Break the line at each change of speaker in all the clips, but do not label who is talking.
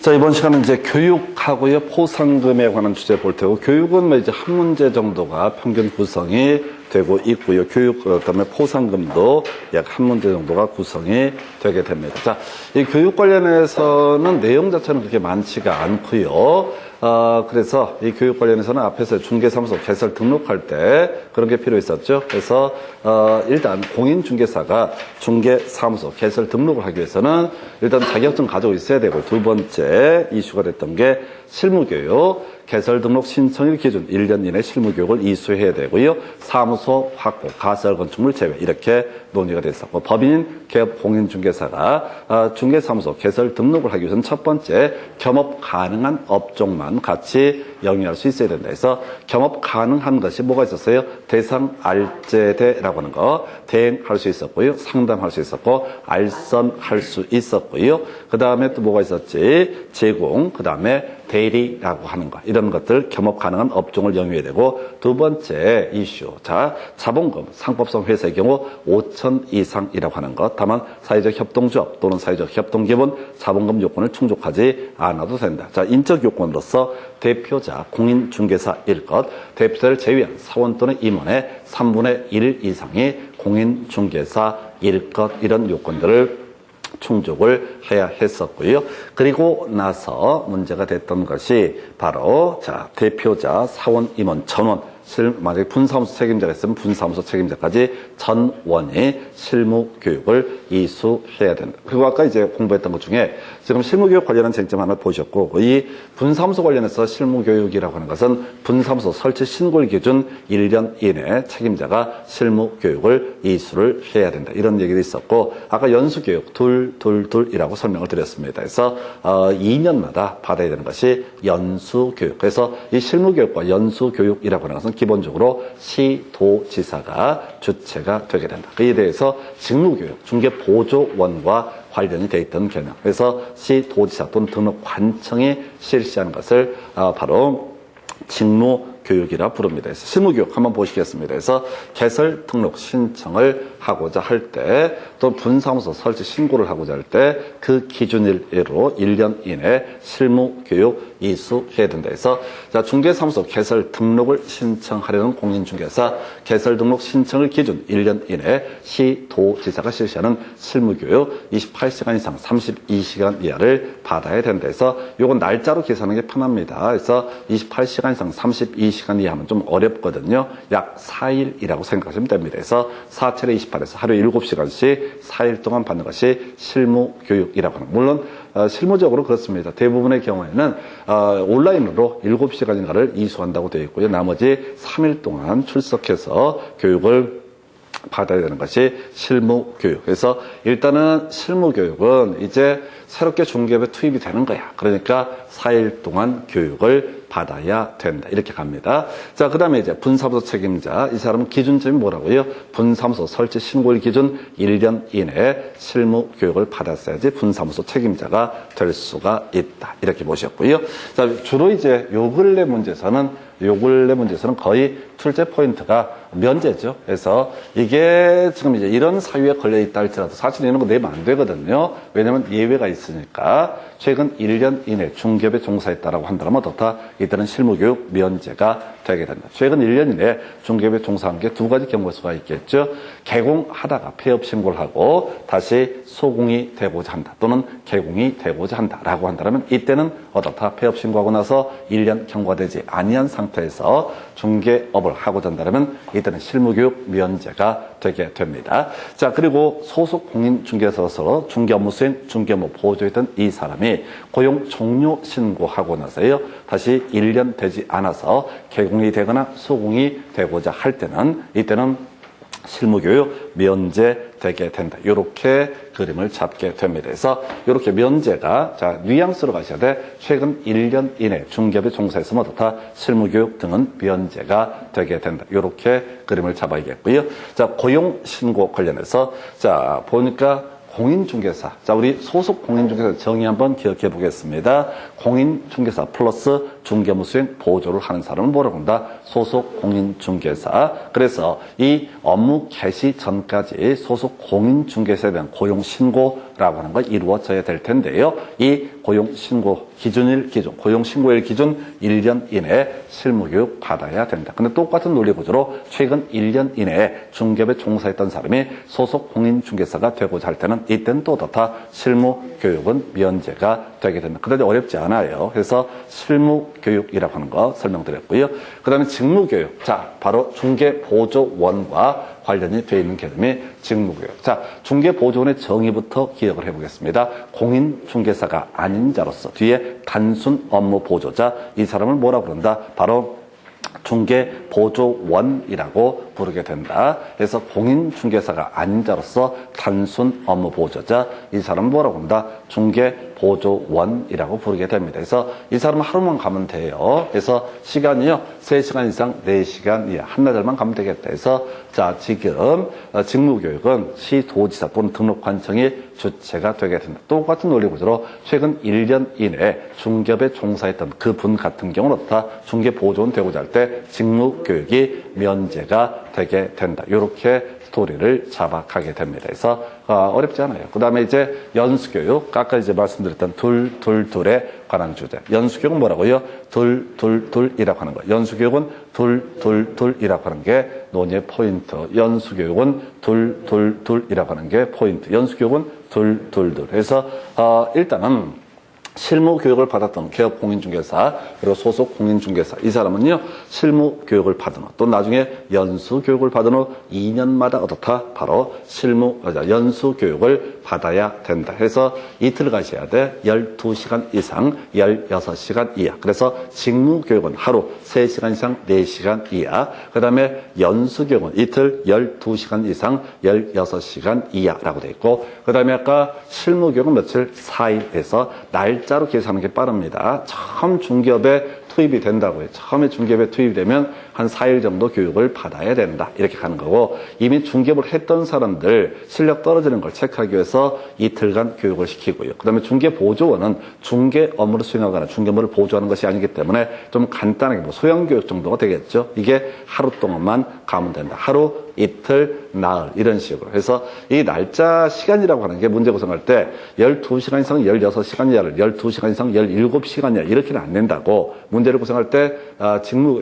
자, 이번 시간은 이제 교육하고요, 포상금에 관한 주제 볼 테고, 교육은 뭐 이제 한 문제 정도가 평균 구성이 되고 있고요. 교육, 그다음에 포상금도 약 한 문제 정도가 구성이 되게 됩니다. 자, 이 교육 관련해서는 내용 자체는 그렇게 많지가 않고요. 그래서 이 교육 관련해서는 앞에서 중개사무소 개설 등록할 때 그런 게 필요 있었죠. 그래서, 일단 공인중개사가 중개사무소 개설 등록을 하기 위해서는 일단 자격증 가지고 있어야 되고, 두 번째 이슈가 됐던 게 실무교육. 개설 등록 신청일 기준 1년 이내 실무교육을 이수해야 되고요. 사무소 확보, 가설 건축물 제외 이렇게 논의가 됐었고, 법인인 개업 공인중개사가 중개사무소 개설 등록을 하기 위해서는 첫 번째 겸업 가능한 업종만 같이 영위할 수 있어야 된다 해서 겸업 가능한 것이 뭐가 있었어요? 대상 알제대라고 하는 거 대행할 수 있었고요. 상담할 수 있었고, 알선할 수 있었고요. 그 다음에 또 뭐가 있었지? 제공, 그 다음에 대리라고 하는 것, 이런 것들 겸업 가능한 업종을 영위해야 되고, 두 번째 이슈, 자, 자본금, 상법성 회사의 경우 5천 이상이라고 하는 것, 다만 사회적 협동조합 또는 사회적 협동기업은 자본금 요건을 충족하지 않아도 된다. 자, 인적 요건으로서 대표자, 공인중개사일 것, 대표자를 제외한 사원 또는 임원의 3분의 1 이상이 공인중개사일 것, 이런 요건들을 충족을 해야 했었고요. 그리고 나서 문제가 됐던 것이 바로, 자, 대표자, 사원, 임원, 전원, 만약에 분사무소 책임자가 있으면 분사무소 책임자까지 전원이 실무교육을 이수해야 된다. 그리고 아까 이제 공부했던 것 중에 지금 실무교육 관련한 쟁점 하나 보셨고, 이 분사무소 관련해서 실무교육이라고 하는 것은 분사무소 설치 신고일 기준 1년 이내 책임자가 실무교육을 이수를 해야 된다. 이런 얘기도 있었고, 아까 연수교육 둘이라고 설명을 드렸습니다. 그래서 2년마다 받아야 되는 것이 연수교육. 그래서 이 실무교육과 연수교육이라고 하는 것은 기본적으로 시도지사가 주체가 되게 된다. 그에 대해서 직무교육, 중개보조원과 관련이 돼 있던 개념. 그래서 시도지사 또는 등록관청이 실시하는 것을 바로 직무교육이라 부릅니다. 그래서 실무교육 한번 보시겠습니다. 그래서 개설 등록 신청을 하고자 할 때, 또 분사무소 설치 신고를 하고자 할 때 그 기준일로 1년 이내 실무교육 이수해야 된다 해서, 자, 중개사무소 개설 등록을 신청하려는 공인중개사 개설 등록 신청을 기준 1년 이내 시도지사가 실시하는 실무교육 28시간 이상 32시간 이하를 받아야 된다 해서, 요건 날짜로 계산하는 게 편합니다. 그래서 28시간 이상 32시간 이하면 좀 어렵거든요. 약 4일이라고 생각하시면 됩니다. 그래서 4×28 에서 하루에 7시간씩 4일 동안 받는 것이 실무교육이라고 합니다. 물론 실무적으로 그렇습니다. 대부분의 경우에는 온라인으로 7시간인가를 이수한다고 되어 있고요. 나머지 3일 동안 출석해서 교육을 받아야 되는 것이 실무교육. 그래서 일단은 실무교육은 이제 새롭게 중개업에 투입이 되는 거야. 그러니까 4일 동안 교육을 받아야 된다. 이렇게 갑니다. 자, 그 다음에 이제 분사무소 책임자. 이 사람은 기준점이 뭐라고요? 분사무소 설치 신고일 기준 1년 이내에 실무교육을 받았어야지 분사무소 책임자가 될 수가 있다. 이렇게 보셨고요. 자, 주로 이제 요 근래 문제에서는 거의 출제 포인트가 면제죠. 그래서 이게 지금 이제 이런 사유에 걸려 있다 할지라도 사실 이런 거 내면 안 되거든요. 왜냐면 예외가 있으니까. 최근 1년 이내 중개업에 종사했다라고 한다면 어떻다? 이때는 실무교육 면제가 되게 된다. 최근 1년 이내 중개업에 종사한 게 두 가지 경우가 수가 있겠죠. 개공하다가 폐업 신고를 하고 다시 소공이 되고자 한다. 또는 개공이 되고자 한다라고 한다면 이때는 어떻다? 폐업 신고하고 나서 1년 경과되지 아니한 상태에서 중개업을 하고자 한다면 이때는 실무교육 면제가 되게 됩니다. 자, 그리고 소속 공인중개사로서 중개업무 수행, 중개업무 보조했던 이 사람이 고용 종료 신고하고 나서요, 다시 1년 되지 않아서 개공이 되거나 소공이 되고자 할 때는 이때는 실무교육 면제되게 된다. 이렇게 그림을 잡게 됩니다. 그래서 이렇게 면제가, 자, 뉘앙스로 가셔야 돼. 최근 1년 이내 중개업에 종사했으면 어떻다? 실무교육 등은 면제가 되게 된다. 이렇게 그림을 잡아야겠고요. 자, 고용신고 관련해서, 자, 보니까 공인중개사. 자, 우리 소속 공인중개사 정의 한번 기억해 보겠습니다. 공인중개사 플러스 중개업무 수행 보조를 하는 사람을 뭐라고 한다? 소속 공인중개사. 그래서 이 업무 개시 전까지 소속 공인중개사에 대한 고용신고라고 하는 걸 이루어져야 될 텐데요. 이 고용신고 고용신고일 기준 1년 이내에 실무교육 받아야 된다. 근데 똑같은 논리구조로 최근 1년 이내에 중개업에 종사했던 사람이 소속 공인중개사가 되고자 할 때는 이때는 또 어떻다? 실무교육은 면제가 되게 된다. 그다지 어렵지 않아요. 그래서 실무교육이라고 하는 거 설명드렸고요. 그 다음에 직무교육. 자, 바로 중개보조원과 관련이 되어 있는 개념이 직무교육. 자, 중개보조원의 정의부터 기억을 해보겠습니다. 공인중개사가 아닌 자로서 뒤에 단순 업무 보조자, 이 사람을 뭐라고 그런다? 바로 중개보조원이라고 부르게 된다. 그래서 공인중개사가 아닌 자로서 단순 업무 보조자, 이 사람은 뭐라고 한다? 중개보조원이라고 부르게 됩니다. 그래서 이 사람은 하루만 가면 돼요. 그래서 시간이요, 3시간 이상 4시간 이하, 한나절만 가면 되겠다. 그래서 자, 지금 직무교육은 시도지사 또는 등록관청이 주체가 되게 된다. 똑같은 논리구조로 최근 1년 이내에 중개업에 종사했던 그분 같은 경우는 어떻다? 중개보조원 되고자 할 때 직무교육이 면제가 되게 된다. 이렇게 스토리를 잡아가게 됩니다. 그래서 어렵지 않아요. 그 다음에 이제 연수교육, 아까 이제 말씀드렸던 둘에 관한 주제. 연수교육은 뭐라고요? 둘이라고 하는 거예요. 연수교육은 둘이라고 하는 게 논의의 포인트. 연수교육은 둘이라고 하는 게 포인트. 연수교육은 둘. 그래서 일단은 실무교육을 받았던 개업공인중개사, 그리고 소속 공인중개사, 이 사람은요, 실무교육을 받은 후, 또 나중에 연수교육을 받은 후 2년마다 어떻다? 바로 연수교육을 받아야 된다. 해서 이틀 가셔야 돼. 12시간 이상, 16시간 이하. 그래서 직무교육은 하루 3시간 이상, 4시간 이하. 그 다음에 연수교육은 이틀 12시간 이상, 16시간 이하라고 돼 있고, 그 다음에 아까 실무교육은 며칠? 4일에서 날짜로 계산하는 게 빠릅니다. 처음 중개업에 투입이 된다고요. 처음에 중개업에 투입이 되면 한 4일 정도 교육을 받아야 된다. 이렇게 가는 거고, 이미 중개업을 했던 사람들 실력 떨어지는 걸 체크하기 위해서 이틀간 교육을 시키고요. 그 다음에 중개보조원은 중개 업무를 수행하거나 중개 업무를 보조하는 것이 아니기 때문에 좀 간단하게 뭐 소형교육 정도가 되겠죠. 이게 하루 동안만 가면 된다. 하루, 이틀, 나흘 이런 식으로 해서 이 날짜 시간이라고 하는 게 문제 구성할 때 12시간 이상 16시간 이하를 12시간 이상 17시간 이하 이렇게는 안 낸다고. 문제를 구성할 때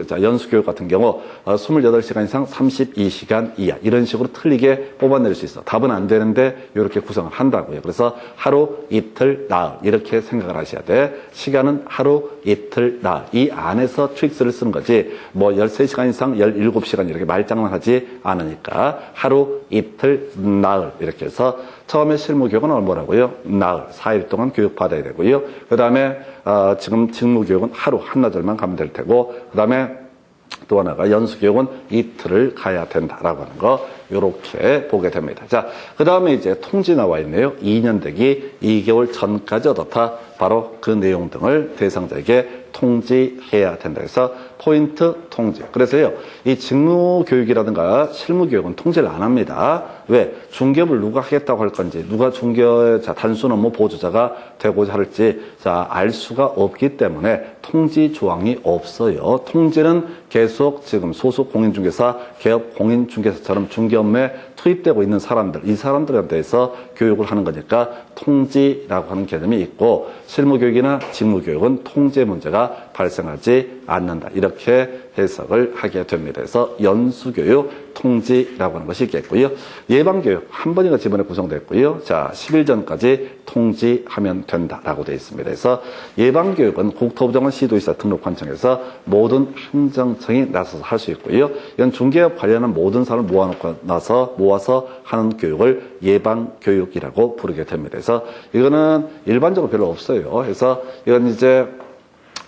연수교육 같은 경우 28시간 이상 32시간 이하 이런 식으로 틀리게 뽑아낼 수 있어. 답은 안 되는데 이렇게 구성을 한다고요. 그래서 하루, 이틀, 나흘 이렇게 생각을 하셔야 돼. 시간은 하루, 이틀, 나흘 이 안에서 트릭스를 쓰는 거지 뭐 13시간 이상 17시간 이렇게 말장난하지 않으니까 하루, 이틀, 나흘 이렇게 해서 처음에 실무교육은 뭐라고요? 나흘, 4일 동안 교육받아야 되고요. 그 다음에 지금 직무교육은 하루, 한나절만 가면 될 테고, 그 다음에 또 하나가 연수교육은 이틀을 가야 된다라고 하는 거, 요렇게 보게 됩니다. 자, 그 다음에 이제 통지 나와 있네요. 2년 되기 2개월 전까지 어떻다? 바로 그 내용 등을 대상자에게 통지해야 된다. 그래서 포인트 통지. 그래서요, 이 직무교육이라든가 실무교육은 통지를 안 합니다. 왜? 중개업을 누가 하겠다고 할 건지, 누가 중개업, 단순 업무 보조자가 되고자 할지, 알 수가 없기 때문에 통지 조항이 없어요. 통지는 계속 지금 소속 공인중개사, 개업 공인중개사처럼 중개업에 투입되고 있는 사람들, 이 사람들에 대해서 교육을 하는 거니까 통지라고 하는 개념이 있고, 실무교육이나 직무교육은 통제 문제가 발생하지 않는다. 이렇게 해석을 하게 됩니다. 그래서 연수교육, 통지라고 하는 것이 있겠고요. 예방교육 한 번이나 지번에 구성됐고요. 자, 10일 전까지 통지하면 된다라고 되어 있습니다. 그래서 예방교육은 국토부장관 시도지사 등록관청에서 모든 행정청이 나서서 할 수 있고요. 이건 중개업 관련한 모든 사람을 모아서 하는 교육을 예방교육이라고 부르게 됩니다. 그래서 이거는 일반적으로 별로 없어요. 그래서 이건 이제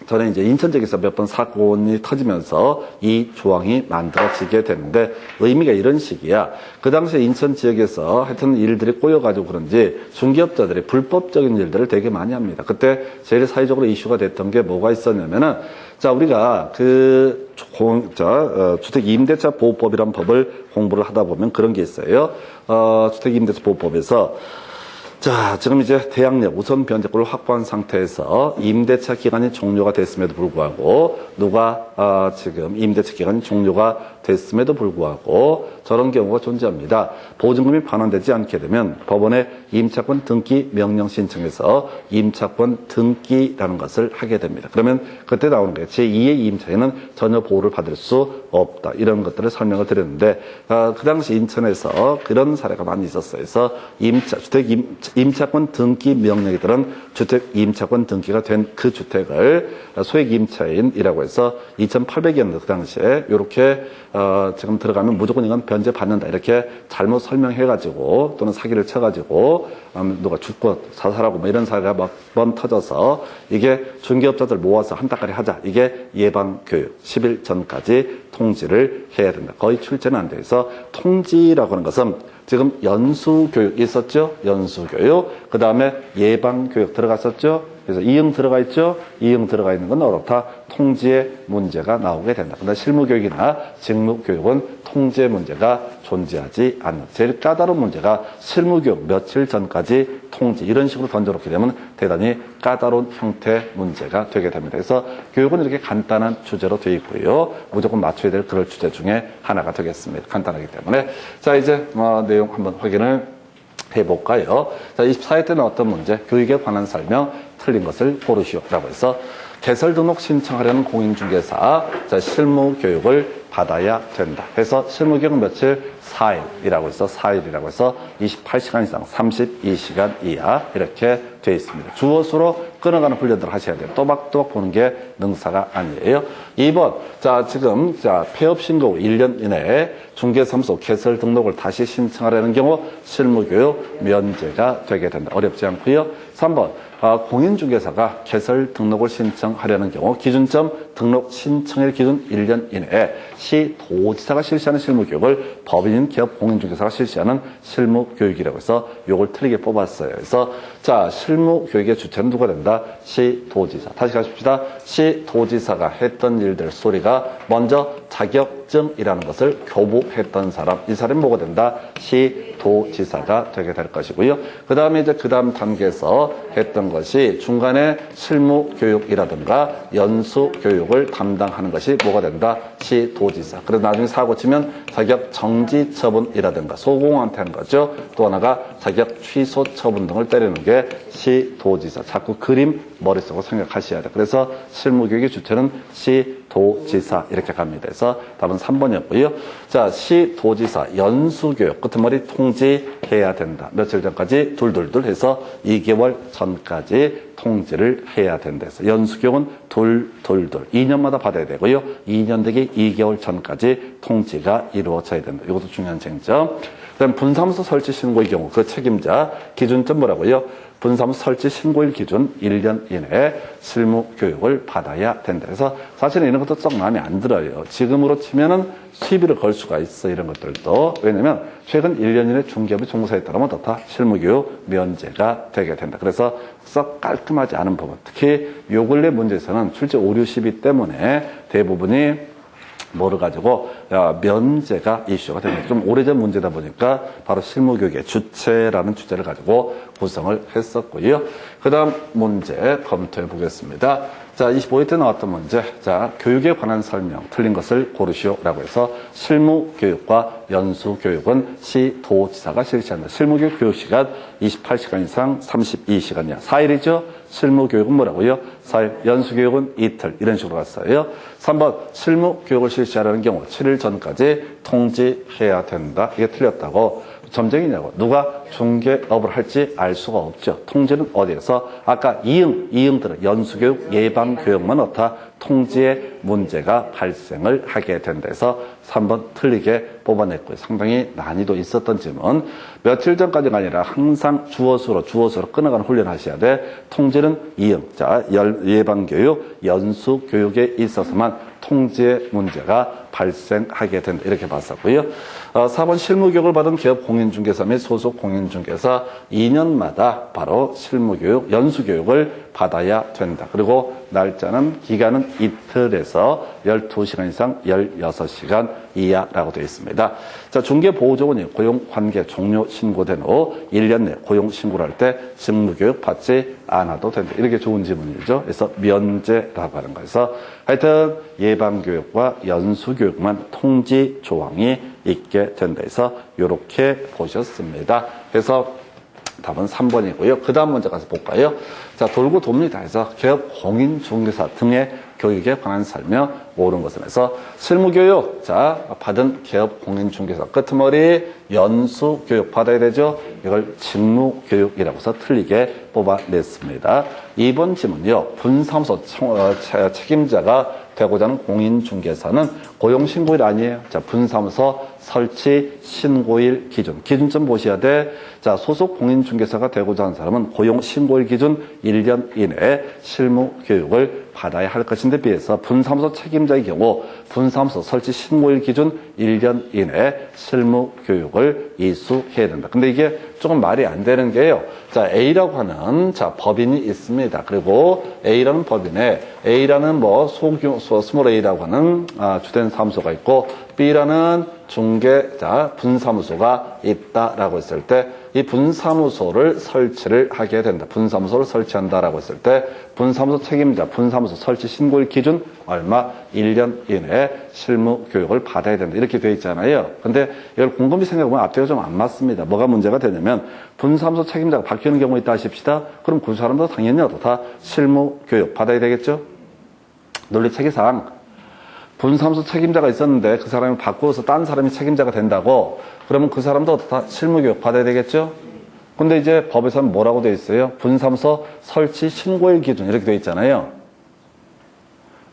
전에 이제 인천 지역에서 몇 번 사건이 터지면서 이 조항이 만들어지게 되는데 의미가 이런 식이야. 그 당시에 인천 지역에서 하여튼 일들이 꼬여가지고 그런지 중개업자들이 불법적인 일들을 되게 많이 합니다. 그때 제일 사회적으로 이슈가 됐던 게 뭐가 있었냐면은 자, 우리가 주택임대차 보호법이라는 법을 공부를 하다 보면 그런 게 있어요. 주택임대차 보호법에서 자, 지금 이제 대항력 우선 변제권을 확보한 상태에서 임대차 기간이 종료가 됐음에도 불구하고 누가 지금 임대차 기간이 종료가 됐음에도 불구하고 저런 경우가 존재합니다. 보증금이 반환되지 않게 되면 법원에 임차권 등기 명령 신청해서 임차권 등기라는 것을 하게 됩니다. 그러면 그때 나오는 게 제2의 임차인은 전혀 보호를 받을 수 없다. 이런 것들을 설명을 드렸는데 그 당시 인천에서 그런 사례가 많이 있었어요. 그래서 임차권 등기 명령이 들은 주택 임차권 등기가 된 그 주택을 소액 임차인이라고 해서 2,800이었는데 그 당시에 이렇게 지금 들어가면 무조건 이건 변제 받는다 이렇게 잘못 설명해가지고 또는 사기를 쳐가지고 누가 죽고 자살하고 뭐 이런 사례가 몇 번 터져서 이게 중개업자들 모아서 한 달까지 하자 이게 예방교육 10일 전까지 통지를 해야 된다. 거의 출제는 안 돼서 통지라고 하는 것은 지금 연수교육 있었죠? 연수교육. 그 다음에 예방교육 들어갔었죠? 그래서 이응 들어가 있죠? 이응 들어가 있는 건 어렵다. 통지의 문제가 나오게 된다. 그러나 실무교육이나 직무교육은 통지의 문제가 존재하지 않는. 제일 까다로운 문제가 실무교육 며칠 전까지 통지 이런 식으로 던져놓게 되면 대단히 까다로운 형태 문제가 되게 됩니다. 그래서 교육은 이렇게 간단한 주제로 되어 있고요. 무조건 맞춰야 될 그럴 주제 중에 하나가 되겠습니다. 간단하기 때문에. 자, 이제 내용 한번 확인을 해볼까요? 자, 24회 때는 어떤 문제? 교육에 관한 설명 틀린 것을 고르시오라고 해서 개설 등록 신청하려는 공인중개사 자, 실무 교육을 받아야 된다. 그래서 실무 교육은 며칠? 4일이라고 해서 4일이라고 해서 28시간 이상 32시간 이하 이렇게 되어 있습니다. 주어수로 끊어가는 훈련들을 하셔야 돼요. 또박또박 보는 게 능사가 아니에요. 2번. 자, 지금 폐업 신고 1년 이내에 중개사무소 개설 등록을 다시 신청하려는 경우 실무교육 면제가 되게 된다. 어렵지 않고요. 3번. 공인중개사가 개설 등록을 신청하려는 경우 기준점 등록 신청일 기준 1년 이내에 시도지사가 실시하는 실무교육을 법인인 기업 공인중개사가 실시하는 실무교육이라고 해서 요걸 틀리게 뽑았어요. 그래서 자, 실무교육의 주체는 누가 된다? 시도지사. 다시 가십시다. 시도지사가 했던 일들 소리가 먼저 자격증이라는 것을 교부했던 사람. 이 사람이 뭐가 된다? 시도지사가 되게 될 것이고요. 그 다음에 이제 그 다음 단계에서 했던 것이 중간에 실무교육이라든가 연수교육을 담당하는 것이 뭐가 된다? 시도지사. 그래서 나중에 사고 치면 자격 정지 처분이라든가 소공한테 하는 거죠. 또 하나가 자격 취소 처분 등을 때리는 게 시도지사. 자꾸 그림 머릿속으로 생각하셔야 돼요. 그래서 실무교육의 주체는 시도지사 이렇게 갑니다. 그래서 답은 3번이었고요. 자, 시도지사 연수교육 끝머리 통지해야 된다. 며칠 전까지 둘둘둘 해서 2개월 전까지 통지를 해야 된다. 해서 연수교육은 둘둘둘 2년마다 받아야 되고요. 2년 되기 2개월 전까지 통지가 이루어져야 된다. 이것도 중요한 쟁점. 그다음 분사무소 설치 신고의 경우 그 책임자 기준점 뭐라고요? 분사무소 설치 신고일 기준 1년 이내에 실무 교육을 받아야 된다. 그래서 사실은 이런 것도 썩 마음에 안 들어요. 지금으로 치면은 시비를 걸 수가 있어, 이런 것들도. 왜냐면 최근 1년 이내 중개업이 종사에 따르면 어떻다? 실무 교육 면제가 되게 된다. 그래서 썩 깔끔하지 않은 부분. 특히 요 근래 문제에서는 출제 오류 시비 때문에 대부분이 뭐를 가지고 면제가 이슈가 됩니다. 좀 오래전 문제다 보니까 바로 실무교육의 주체라는 주제를 가지고 구성을 했었고요. 그 다음 문제 검토해 보겠습니다. 자, 25회 때 나왔던 문제. 자, 교육에 관한 설명 틀린 것을 고르시오라고 해서 실무교육과 연수교육은 시도지사가 실시한다. 실무교육 교육시간 28시간 이상 32시간이야. 4일이죠? 실무교육은 뭐라고요? 4일. 연수교육은 이틀. 이런 식으로 갔어요. 3번. 실무교육을 실시하려는 경우 7일 전까지 통지해야 된다. 이게 틀렸다고. 점쟁이냐고. 누가 중개업을 할지 알 수가 없죠. 통지는 어디에서? 아까 이응들은 연수교육, 예방교육만 어떻다? 통지의 문제가 발생을 하게 된다 해서 3번 틀리게 뽑아냈고요. 상당히 난이도 있었던 질문. 며칠 전까지가 아니라 항상 주어수로 끊어가는 훈련하셔야 돼. 통지는 이응. 자, 예방교육, 연수교육에 있어서만 통지의 문제가 발생하게 된다. 이렇게 봤었고요. 4번 실무교육을 받은 기업 공인중개사 및 소속 공인중개사 2년마다 바로 실무교육, 연수교육을 받아야 된다. 그리고 날짜는 기간은 이틀에서 12시간 이상 16시간 이하라고 되어 있습니다. 자, 중개보호조건이 고용관계 종료 신고된 후 1년 내 고용신고를 할 때 직무교육 받지 않아도 된다. 이렇게 좋은 지문이죠. 그래서 면제라고 하는 거에서 하여튼 예방교육과 연수교육만 통지 조항이 있게 된다 해서 이렇게 보셨습니다. 그래서 답은 3번이고요. 그 다음 문제 가서 볼까요? 자, 돌고 돕니다. 해서 기업 공인중개사 등의 교육에 관한 설명 모르는 것은 해서 실무교육. 자, 받은 기업 공인중개사 끄트머리 연수교육 받아야 되죠. 이걸 직무교육이라고 해서 틀리게 뽑아냈습니다. 2번 지문이요. 분사무소 책임자가 되고자 하는 공인중개사는 고용신고일 아니에요. 자, 분사무소 설치 신고일 기준. 기준 좀 보셔야 돼. 자, 소속 공인중개사가 되고자 하는 사람은 고용신고일 기준 1년 이내에 실무교육을 받아야 할 것인데 비해서 분사무소 책임자의 경우 분사무소 설치 신고일 기준 1년 이내에 실무교육을 이수해야 된다. 근데 이게 조금 말이 안 되는 게요. 자, A라고 하는 자 법인이 있습니다. 그리고 A라는 법인에 A라는 스몰 A라고 하는 주된 사무소가 있고 B라는 중개자 분사무소가 있다라고 했을 때 이 분사무소를 설치를 하게 된다. 분사무소를 설치한다라고 했을 때 분사무소 책임자 분사무소 설치 신고일 기준 얼마? 1년 이내에 실무 교육을 받아야 된다. 이렇게 되어 있잖아요. 근데 이걸 곰곰이 생각해보면 앞뒤가 좀 안 맞습니다. 뭐가 문제가 되냐면 분사무소 책임자가 바뀌는 경우 있다 하십시다. 그럼 그 사람도 당연히 다 실무 교육 받아야 되겠죠? 논리체계상 분사무소 책임자가 있었는데 그 사람이 바꾸어서 딴 사람이 책임자가 된다고 그러면 그 사람도 다 실무교육 받아야 되겠죠? 근데 이제 법에서는 뭐라고 되어 있어요? 분사무소 설치 신고일 기준 이렇게 되어 있잖아요.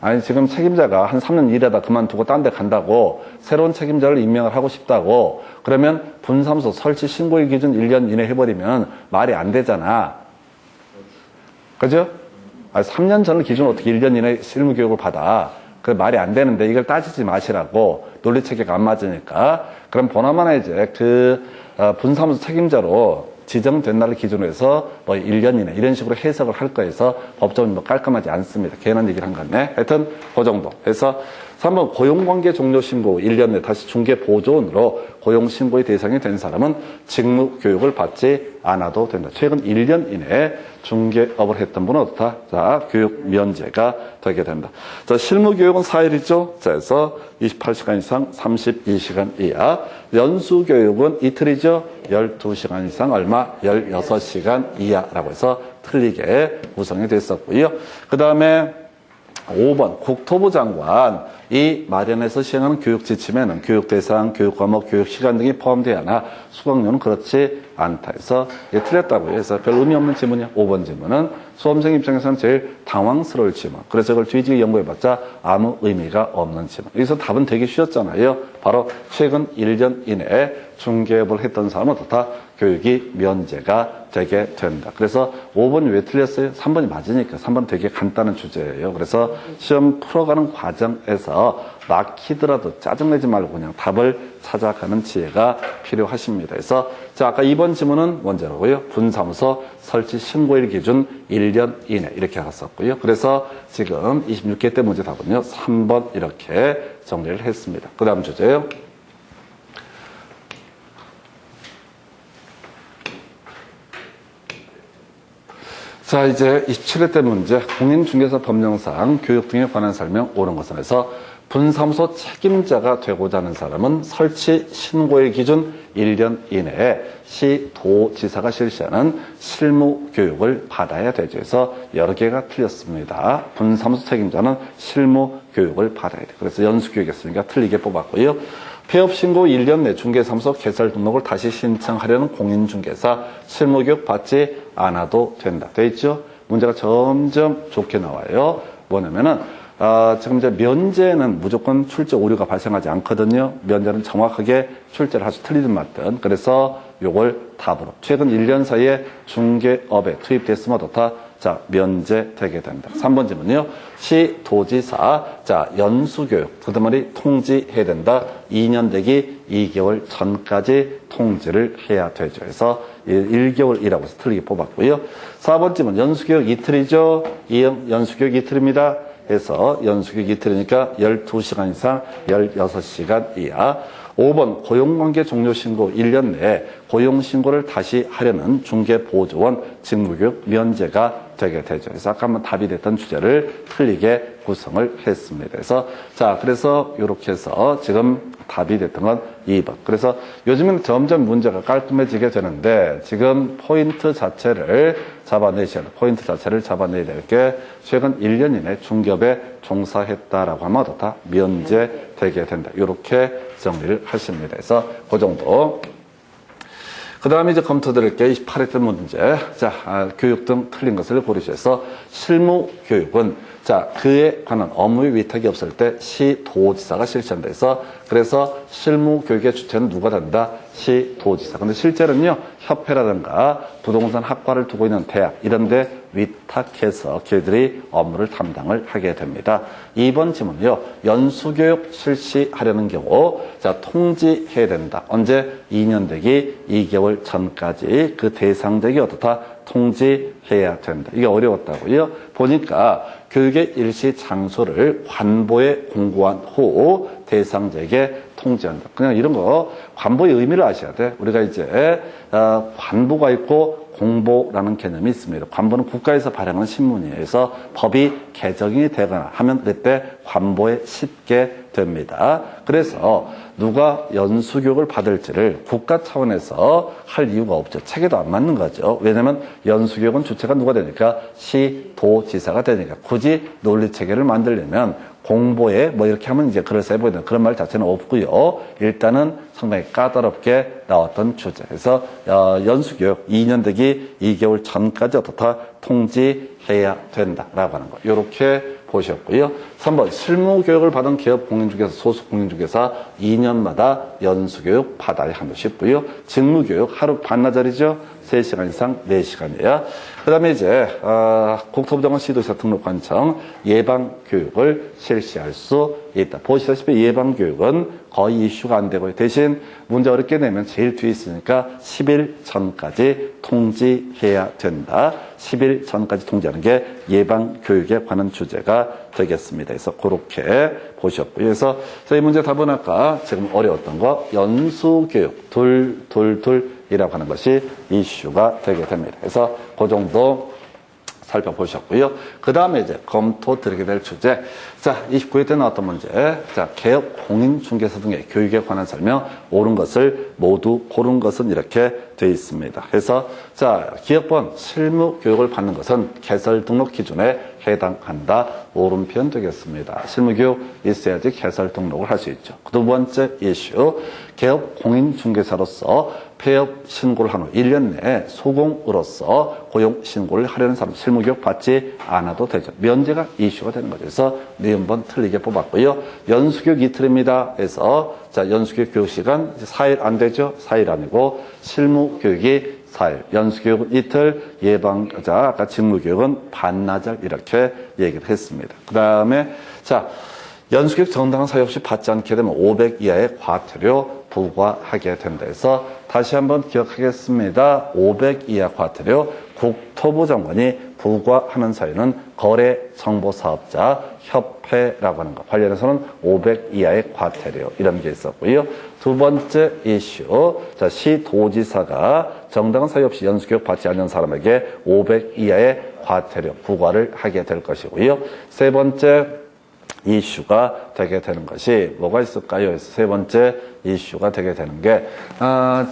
아니 지금 책임자가 한 3년 일하다 그만두고 딴 데 간다고 새로운 책임자를 임명을 하고 싶다고 그러면 분사무소 설치 신고일 기준 1년 이내 해버리면 말이 안 되잖아. 그죠? 3년 전을 기준으로 어떻게 1년 이내 실무교육을 받아? 그 말이 안 되는데 이걸 따지지 마시라고 논리체계가 안 맞으니까 그럼 보나마나 이제 분사무소 책임자로 지정된 날을 기준으로 해서 1년 이내 이런 식으로 해석을 할 거여서 법적으로 깔끔하지 않습니다. 괜한 얘기를 한 건데 하여튼 그 정도 해서 3번 고용관계 종료 신고 1년 내 다시 중개보조원으로 고용신고의 대상이 된 사람은 직무교육을 받지 않아도 된다. 최근 1년 이내에 중개업을 했던 분은 어떻다? 자, 교육 면제가 되게 된다. 자, 실무교육은 4일이죠. 자, 그래서 28시간 이상 32시간 이하. 연수교육은 이틀이죠. 12시간 이상 얼마? 16시간 이하라고 해서 틀리게 구성이 됐었고요. 그 다음에 5번 국토부 장관이 마련해서 시행하는 교육 지침에는 교육 대상, 교육 과목, 교육 시간 등이 포함되어야 하나 수강료는 그렇지 않다 해서 틀렸다고요. 해서 별 의미 없는 지문이야. 5번 지문은 수험생 입장에서는 제일 당황스러울 지문. 그래서 이걸 뒤지게 연구해봤자 아무 의미가 없는 지문. 여기서 답은 되게 쉬웠잖아요. 바로 최근 1년 이내에 중개업을 했던 사람은 어떻다? 교육이 면제가 되게 된다. 그래서 5번이 왜 틀렸어요? 3번이 맞으니까. 3번 되게 간단한 주제예요. 그래서 시험 풀어가는 과정에서 막히더라도 짜증내지 말고 그냥 답을 찾아가는 지혜가 필요하십니다. 그래서 자, 아까 2번 지문은 원제로고요. 분사무소 설치 신고일 기준 1년 이내 이렇게 갔었고요. 그래서 지금 26개 때 문제 답은요. 3번 이렇게 정리를 했습니다. 그 다음 주제요. 자, 이제 27회 때 문제, 공인중개사 법령상 교육 등에 관한 설명 옳은 것은 해서 분사무소 책임자가 되고자 하는 사람은 설치 신고일 기준 1년 이내에 시도지사가 실시하는 실무교육을 받아야 되죠. 그래서 여러 개가 틀렸습니다. 분사무소 책임자는 실무교육을 받아야 돼요. 그래서 연수교육이었으니까 틀리게 뽑았고요. 폐업신고 1년 내 중개사무소 개설 등록을 다시 신청하려는 공인중개사 실무교육 받지 않아도 된다. 돼 있죠? 문제가 점점 좋게 나와요. 뭐냐면은 지금 이제 면제는 무조건 출제 오류가 발생하지 않거든요. 면제는 정확하게 출제를 하시 틀리든 맞든. 그래서 요걸 답으로 최근 1년 사이에 중개업에 투입됐으면 어떻다? 자, 면제되게 됩니다. 3번 질문이요. 시도지사, 자, 연수교육, 그다음에 통지해야 된다. 2년 되기 2개월 전까지 통지를 해야 되죠. 그래서 1개월이라고 해서 틀리게 뽑았고요. 4번 질문, 연수교육 이틀이죠. 연수교육 이틀입니다. 해서 연수교육 이틀이니까 12시간 이상 16시간 이하. 5번 고용관계 종료 신고 1년 내에 고용신고를 다시 하려는 중개보조원 직무교육 면제가 되게 되죠. 그래서 아까 한번 답이 됐던 주제를 틀리게 구성을 했습니다. 그래서 이렇게 해서 지금 답이 됐던 건 2번. 그래서 요즘은 점점 문제가 깔끔해지게 되는데 지금 포인트 자체를 잡아내야 될 게 최근 1년 이내 중개업에 종사했다라고 하면 어떻다? 면제되게 된다. 이렇게 정리를 하십니다. 그래서 그 정도. 그 다음에 이제 검토 드릴 게 28회 문제. 교육 등 틀린 것을 고르셔서 실무 교육은 그에 관한 업무의 위탁이 없을 때 시도지사가 실시한다 해서 그래서 실무 교육의 주체는 누가 된다? 시도지사. 근데 실제로는요, 협회라든가 부동산 학과를 두고 있는 대학 이런 데 위탁해서 걔들이 업무를 담당을 하게 됩니다. 2번 질문은요, 연수교육 실시하려는 경우, 통지해야 된다. 언제? 2년 되기 2개월 전까지 그 대상자에게 어떻다? 통지해야 된다. 이게 어려웠다고요? 보니까 교육의 일시 장소를 관보에 공고한 후 대상자에게 통지한다. 그냥 이런 거 관보의 의미를 아셔야 돼. 우리가 이제 관보가 있고 공보라는 개념이 있습니다. 관보는 국가에서 발행하는 신문이에요. 그래서 법이 개정이 되거나 하면 그때 관보에 싣게 됩니다. 그래서 누가 연수교육을 받을지를 국가 차원에서 할 이유가 없죠. 체계도 안 맞는 거죠. 왜냐하면 연수교육은 주체가 누가 되니까 시도지사가 되니까 굳이 논리체계를 만들려면 공보에 이렇게 하면 이제 그럴싸해 보이는 그런 말 자체는 없고요. 일단은 상당히 까다롭게 나왔던 주제. 그래서 연수교육 2년 되기 2개월 전까지 어떻다 통지해야 된다라고 하는 거. 이렇게 보셨고요. 3번 실무교육을 받은 기업 공인중개사 소속 공인중개사 2년마다 연수교육 받아야 하는 싶고요. 직무교육 하루 반나절이죠. 3시간 이상 4시간이에요. 그 다음에 이제 국토부장관 시도지사 등록관청 예방교육을 실시할 수 있다. 보시다시피 예방교육은 거의 이슈가 안 되고요. 대신 문제 어렵게 내면 제일 뒤에 있으니까 10일 전까지 통지해야 된다. 10일 전까지 통지하는 게 예방교육에 관한 주제가 되겠습니다. 그래서 그렇게 보셨고요. 그래서 이 문제 답은 아까 지금 어려웠던 거 연수교육 이라고 하는 것이 이슈가 되게 됩니다. 그래서 그 정도 살펴보셨고요. 그 다음에 이제 검토 드리게 될 주제. 29회 때 나왔던 문제. 개업 공인중개사 등의 교육에 관한 설명, 옳은 것을 모두 고른 것은 이렇게 되어 있습니다. 그래서, 기업번 실무 교육을 받는 것은 개설 등록 기준에 해당한다. 옳은 표현 되겠습니다. 실무 교육 있어야지 개설 등록을 할 수 있죠. 두 번째 이슈. 개업 공인중개사로서 폐업 신고를 한 후 1년 내에 소공으로서 고용 신고를 하려는 사람 실무교육 받지 않아도 되죠. 면제가 이슈가 되는 거죠. 그래서 니은번 틀리게 뽑았고요. 연수교육 이틀입니다. 그래서 연수교육 교육 시간 4일 안 되죠. 4일 아니고 실무교육이 4일, 연수교육은 이틀, 아까 직무교육은 반나절 이렇게 얘기를 했습니다. 그 다음에 연수교육 정당한 사유 없이 받지 않게 되면 500 이하의 과태료 부과하게 된다 해서 다시 한번 기억하겠습니다. 500 이하 과태료 국토부 장관이 부과하는 사유는 거래정보사업자 협회라고 하는 것 관련해서는 500 이하의 과태료 이런 게 있었고요. 두 번째 이슈, 시도지사가 정당한 사유 없이 연수교육 받지 않는 사람에게 500 이하의 과태료 부과를 하게 될 것이고요. 세 번째 이슈가 되게 되는 것이 뭐가 있을까요? 그래서 세 번째 이슈가 되게 되는 게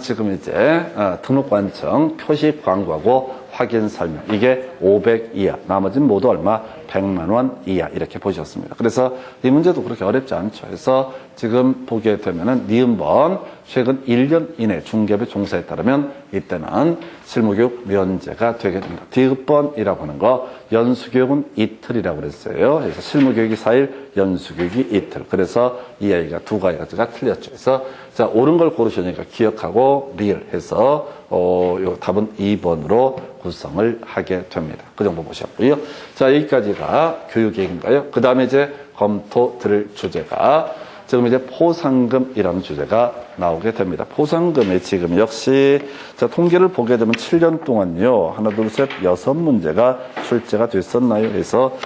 지금 이제 등록관청 표시 광고하고 확인 설명 이게 500 이하 나머지는 모두 얼마? 100만 원 이하 이렇게 보셨습니다. 그래서 이 문제도 그렇게 어렵지 않죠. 그래서 지금 보게 되면은 니은번 최근 1년 이내 중개업에 종사했다면 이때는 실무교육 면제가 되게 됩니다. 디귿번이라고 하는 거 연수교육은 이틀이라고 그랬어요. 그래서 실무교육이 4일, 연수교육이 이틀. 그래서 이 아이가 두 가지가 틀렸죠. 그래서 옳은 걸 고르시니까 기억하고 리을 해서 요 답은 2번으로 구성을 하게 됩니다. 그 정도 보셨고요. 여기까지가 교육 얘기인가요? 그 다음에 이제 검토 드릴 주제가 지금 이제 포상금이라는 주제가 나오게 됩니다. 포상금의 지금 역시 자, 통계를 보게 되면 7년 동안요. 하나, 둘, 셋, 6문제가 출제가 됐었나요? 그래서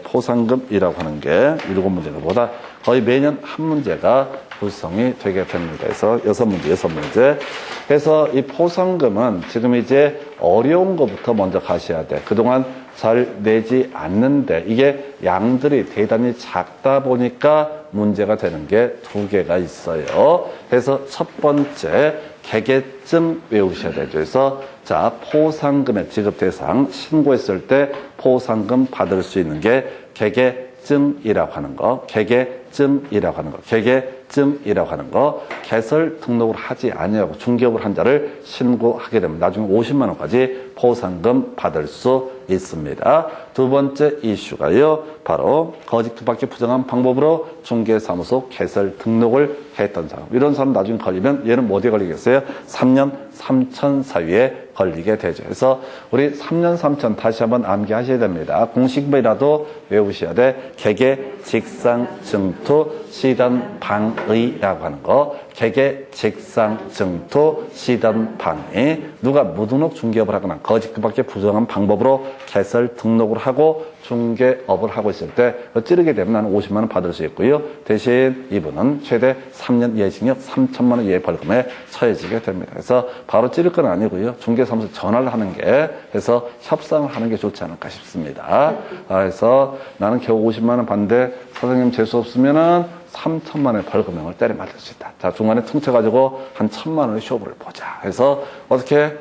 포상금이라고 하는 게 7문제가 보다 거의 매년 한 문제가 구성이 되게 됩니다. 그래서 6문제. 그래서 이 포상금은 지금 이제 어려운 것부터 먼저 가셔야 돼. 그동안 잘 내지 않는데 이게 양들이 대단히 작다 보니까 문제가 되는 게 2개가 있어요. 그래서 첫 번째 개개증 외우셔야 되죠. 그래서 자, 포상금의 지급 대상 신고했을 때 포상금 받을 수 있는 게 개개증이라고 하는 거, 개개증이라고 하는 거, 개개증이라고 하는 거, 개설 등록을 하지 아니하고 중개업을 한 자를 신고하게 되면 나중에 50만 원까지 포상금 받을 수 있습니다. 두 번째 이슈가요, 바로 거짓 뜻밖의 부정한 방법으로 중개사무소 개설 등록을 했던 사람. 이런 사람 나중에 걸리면 얘는 뭐 어디에 걸리겠어요? 3년 3천 사유에 걸리게 되죠. 그래서 우리 3년 3천 다시 한번 암기하셔야 됩니다. 공식이라도 외우셔야 돼. 개개, 직상, 증투, 시단, 방의라고 하는 거. 개개, 직상, 증투, 시단, 방의. 누가 무등록 중개업을 하거나 거짓 뜻밖의 부정한 방법으로 개설 등록을 하고 중개업을 하고 있을 때 찌르게 되면 나는 50만 원 받을 수 있고요. 대신 이분은 최대 3년 이하징역 3천만 원 이하의 벌금에 처해지게 됩니다. 그래서 바로 찌를 건 아니고요. 중개사무소 전화를 하는 게 해서 협상을 하는 게 좋지 않을까 싶습니다. 그래서 나는 겨우 50만 원 받는데 사장님 재수 없으면은 3천만 원의 벌금형을 때려 맞을 수 있다. 자, 중간에 퉁쳐가지고 한 1,000만 원의 쇼부를 보자. 그래서 어떻게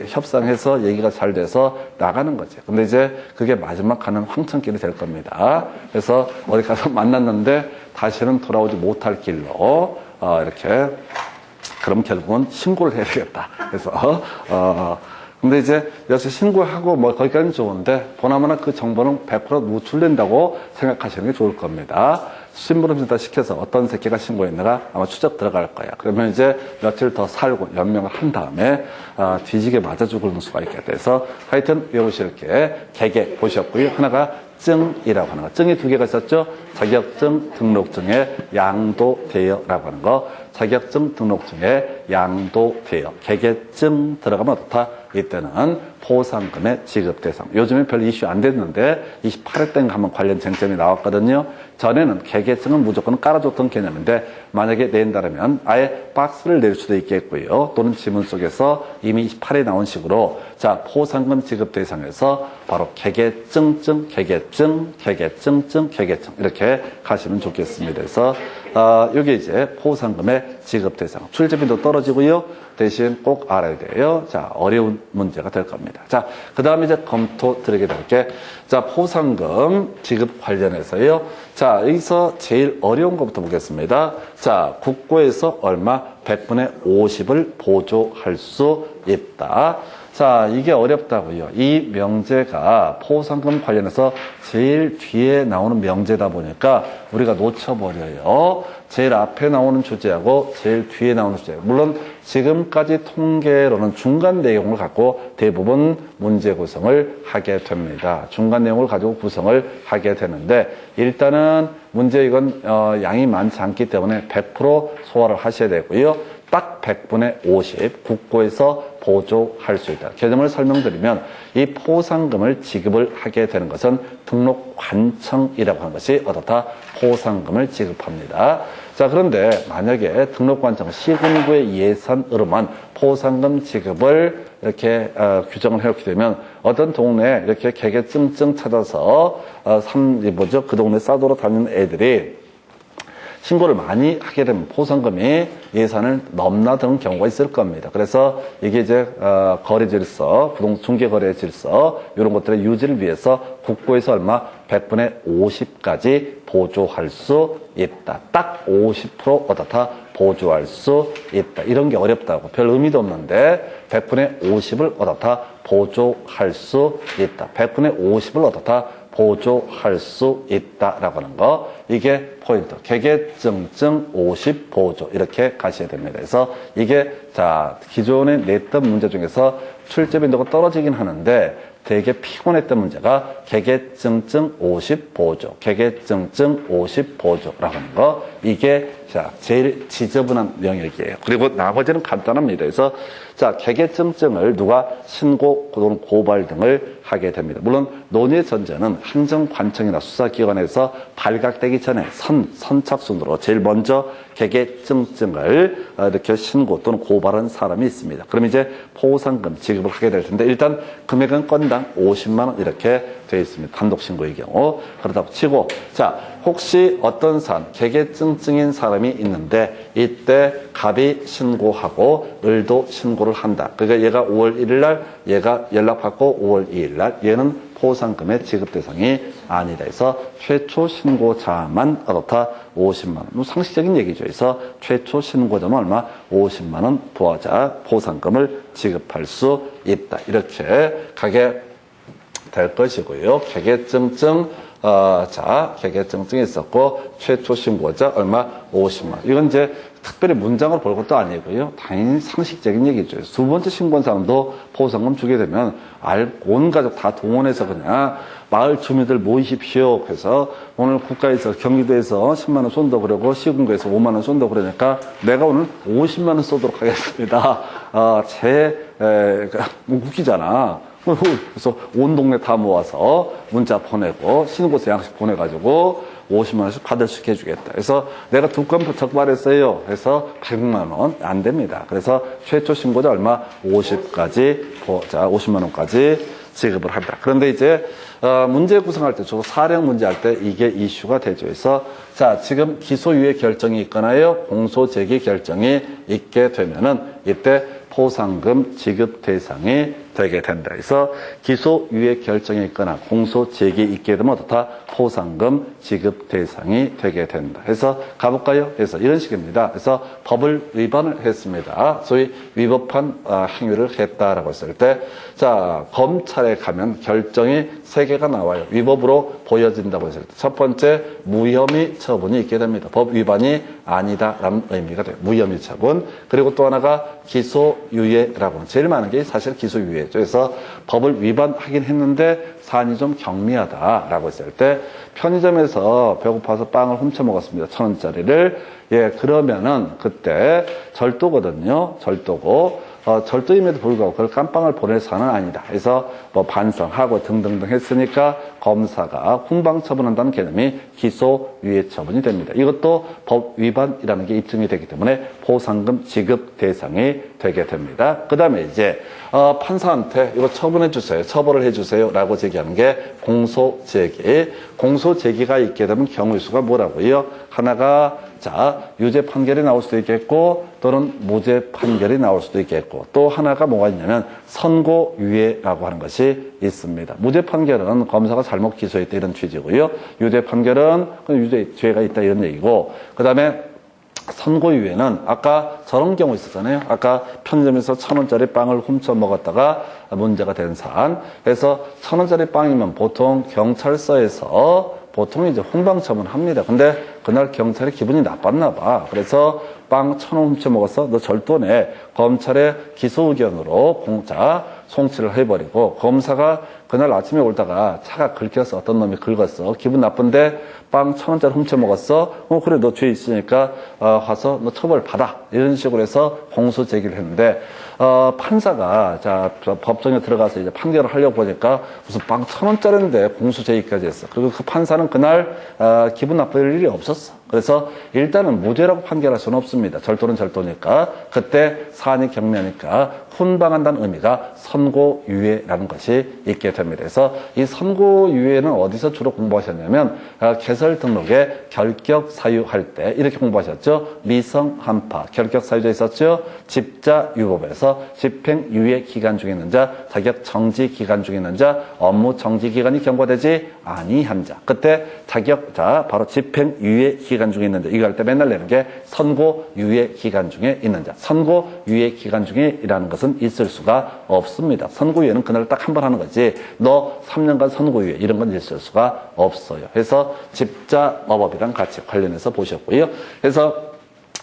협상해서 얘기가 잘 돼서 나가는 거지. 근데 이제 그게 마지막 가는 황천길이 될 겁니다. 그래서 어디 가서 만났는데 다시는 돌아오지 못할 길로 이렇게 그럼 결국은 신고를 해야 되겠다. 그래서 근데 이제 역시 신고하고 뭐 거기까지는 좋은데 보나마나 그 정보는 100% 노출된다고 생각하시는 게 좋을 겁니다. 신부름센터 시켜서 어떤 새끼가 신고했느라 아마 추적 들어갈 거야. 그러면 이제 며칠 더 살고 연명을 한 다음에 뒤지게 맞아 죽을 수가 있게 돼서 하여튼 외우실 게 개개 보셨고요. 하나가 증이라고 하는 거. 증이 2개가 있었죠. 자격증 등록증에 양도대여라고 하는 거. 자격증 등록증에 양도대여. 개개증 들어가면 어떻다? 이때는 포상금의 지급 대상. 요즘에 별 이슈 안 됐는데 28회 때인가 한번 관련 쟁점이 나왔거든요. 전에는 개개증은 무조건 깔아줬던 개념인데 만약에 낸다면 아예 박스를 낼 수도 있겠고요. 또는 지문 속에서 이미 28회 나온 식으로 자, 포상금 지급 대상에서 바로 개개증증, 개개증, 개개증증, 개개증 이렇게 가시면 좋겠습니다. 그래서 여기 이제 포상금의 지급 대상. 출제빈도 떨어지고요. 대신 꼭 알아야 돼요. 자, 어려운 문제가 될 겁니다. 자, 그 다음에 이제 검토 드리게 될 게, 자, 포상금 지급 관련해서요. 자, 여기서 제일 어려운 것부터 보겠습니다. 자, 국고에서 얼마? 100분의 50을 보조할 수 있다. 자, 이게 어렵다고요. 이 명제가 포상금 관련해서 제일 뒤에 나오는 명제다 보니까 우리가 놓쳐버려요. 제일 앞에 나오는 주제하고 제일 뒤에 나오는 주제. 물론 지금까지 통계로는 중간 내용을 갖고 대부분 문제 구성을 하게 됩니다. 중간 내용을 가지고 구성을 하게 되는데 일단은 문제 이건 양이 많지 않기 때문에 100% 소화를 하셔야 되고요. 딱 100분의 50 국고에서 보조할 수 있다. 개념을 설명드리면 이 포상금을 지급을 하게 되는 것은 등록관청이라고 하는 것이 어떻다? 포상금을 지급합니다. 자, 그런데 만약에 등록관청 시군구의 예산으로만 포상금 지급을 이렇게 규정을 해놓게 되면 어떤 동네에 이렇게 개개증증 찾아서 그 동네 싸돌아 다니는 애들이 신고를 많이 하게 되면 포상금이 예산을 넘나드는 경우가 있을 겁니다. 그래서 이게 이제 거래 질서, 중개 거래 질서 이런 것들의 유지를 위해서 국고에서 얼마 100분의 50까지 보조할 수 있다. 딱 50% 어떻다? 보조할 수 있다. 이런 게 어렵다고 별 의미도 없는데 100분의 50을 어떻다? 보조할 수 있다. 100분의 50을 어떻다? 보조할 수 있다라고 하는 거. 이게 포인트. 개개증증 50 보조. 이렇게 가셔야 됩니다. 그래서 이게 자, 기존에 냈던 문제 중에서 출제 빈도가 떨어지긴 하는데 되게 피곤했던 문제가 개개증증 50보조, 개개증증 50보조라고 하는 거. 이게 자 제일 지저분한 영역이에요. 그리고 나머지는 간단합니다. 그래서 자 개개증증을 누가 신고 또는 고발 등을 하게 됩니다. 물론 논의 전제는 행정관청이나 수사기관에서 발각되기 전에 선착순으로 제일 먼저 개개증증을 이렇게 신고 또는 고발한 사람이 있습니다. 그럼 이제 포상금 지급을 하게 될 텐데 일단 금액은 건당 50만 원 이렇게 되어 있습니다. 단독 신고의 경우. 그렇다고 치고 자 혹시 어떤 사람 개개증증인 사람이 있는데 이때 갑이 신고하고 을도 신고를 한다. 그러니까 얘가 5월 1일 날 얘가 연락받고 5월 2일 날 얘는 포상금의 지급 대상이 아니다 해서 최초 신고자만 어떻다 50만 원. 상식적인 얘기죠. 그래서 최초 신고자만 얼마 50만 원 부하자 포상금을 지급할 수 있다. 이렇게 가게 될 것이고요. 개개증증 자 개개증증이 있었고 최초 신고자 얼마 50만 원. 이건 이제 특별히 문장을 볼 것도 아니고요. 당연히 상식적인 얘기죠. 두 번째 신고한 사람도 포상금 주게 되면 온 가족 다 동원해서 그냥 마을 주민들 모이십시오. 그래서 오늘 국가에서 경기도에서 10만 원 쏜다고 그러고 시군구에서 5만 원 쏜다고 그러니까 내가 오늘 50만 원 쏘도록 하겠습니다. 웃기잖아. 그래서 온 동네 다 모아서 문자 보내고 신고서 양식 보내가지고 50만 원씩 받을 수 있게 해주겠다. 그래서 내가 두 건 적발했어요. 그래서 100만 원 안 됩니다. 그래서 최초 신고자 얼마 50까지 자 50만 원까지 지급을 합니다. 그런데 이제 문제 구성할 때 주로 사령 문제 할 때 이게 이슈가 되죠. 그래서 자 지금 기소유예 결정이 있거나요 공소제기 결정이 있게 되면은 이때 포상금 지급 대상이 되게 된다. 그래서 기소유예 결정이 있거나 공소제기 있게 되면 어떻다? 포상금 지급 대상이 되게 된다. 그래서 가볼까요? 그래서 이런 식입니다. 그래서 법을 위반을 했습니다. 소위 위법한 행위를 했다라고 했을 때, 자 검찰에 가면 결정이 3개가 나와요. 위법으로 보여진다고 했을 때, 첫 번째 무혐의 처분이 있게 됩니다. 법 위반이 아니다라는 의미가 돼요. 무혐의 처분. 그리고 또 하나가 기소유예라고 제일 많은 게 사실 기소유예죠. 그래서 법을 위반하긴 했는데 사안이 좀 경미하다라고 했을 때 편의점에서 배고파서 빵을 훔쳐 먹었습니다. 1,000원짜리를. 예, 그러면은 그때 절도거든요. 절도고 절도임에도 불구하고 그걸 깜빵을 보낼 사안은 아니다. 그래서 뭐 반성하고 등등등 했으니까 검사가 훈방 처분한다는 개념이 기소유예 처분이 됩니다. 이것도 법 위반이라는 게 입증이 되기 때문에 포상금 지급 대상이 되게 됩니다. 그 다음에 이제 판사한테 이거 처분해 주세요. 처벌을 해 주세요. 라고 제기하는 게 공소제기. 공소제기가 있게 되면 경우의 수가 뭐라고요? 하나가 자 유죄 판결이 나올 수도 있겠고 또는 무죄 판결이 나올 수도 있겠고 또 하나가 뭐가 있냐면 선고유예라고 하는 것이 있습니다. 무죄 판결은 검사가 잘못 기소했다 이런 취지고요. 유죄 판결은 유죄가 있다 이런 얘기고 그 다음에 선고유예는 아까 저런 경우 있었잖아요. 아까 편의점에서 1,000원짜리 빵을 훔쳐 먹었다가 문제가 된 사안. 그래서 1,000원짜리 빵이면 보통 경찰서에서 보통 이제 훈방처분 합니다. 근데 그날 경찰이 기분이 나빴나 봐. 그래서 빵 1,000원 훔쳐 먹었어. 너 절도네. 검찰의 기소 의견으로 공자 송치를 해버리고 검사가 그날 아침에 올다가 차가 긁혔어. 어떤 놈이 긁었어. 기분 나쁜데 빵 1,000원짜리 훔쳐 먹었어. 그래 너 죄 있으니까 와서 너 처벌 받아. 이런 식으로 해서 공소 제기를 했는데 판사가 자 법정에 들어가서 이제 판결을 하려고 보니까 무슨 빵 1,000원짜리인데 공소 제기까지 했어. 그리고 그 판사는 그날 기분 나쁠 일이 없었어. 그래서 일단은 무죄라고 판결할 수는 없습니다. 절도는 절도니까. 그때 사안이 경미하니까 훈방한다는 의미가 선고유예라는 것이 있게 됩니다. 그래서 이 선고유예는 어디서 주로 공부하셨냐면 개설 등록에 결격 사유할 때 이렇게 공부하셨죠. 미성한파 결격 사유자 있었죠. 집자유법에서 집행유예 기간 중에 있는 자, 자격 정지 기간 중에 있는 자, 업무 정지 기간이 경과되지 아니한 자. 그때 자격자 바로 집행유예 기간 중에 있는 자. 이거 할 때 맨날 내는 게 선고유예 기간 중에 있는 자. 선고유예 기간 중에이라는 것은 있을 수가 없습니다. 선고유예는 그날 딱 한 번 하는 거지. 너 3년간 선고유예 이런 건 있을 수가 없어요. 그래서 집자업법이랑 같이 관련해서 보셨고요. 그래서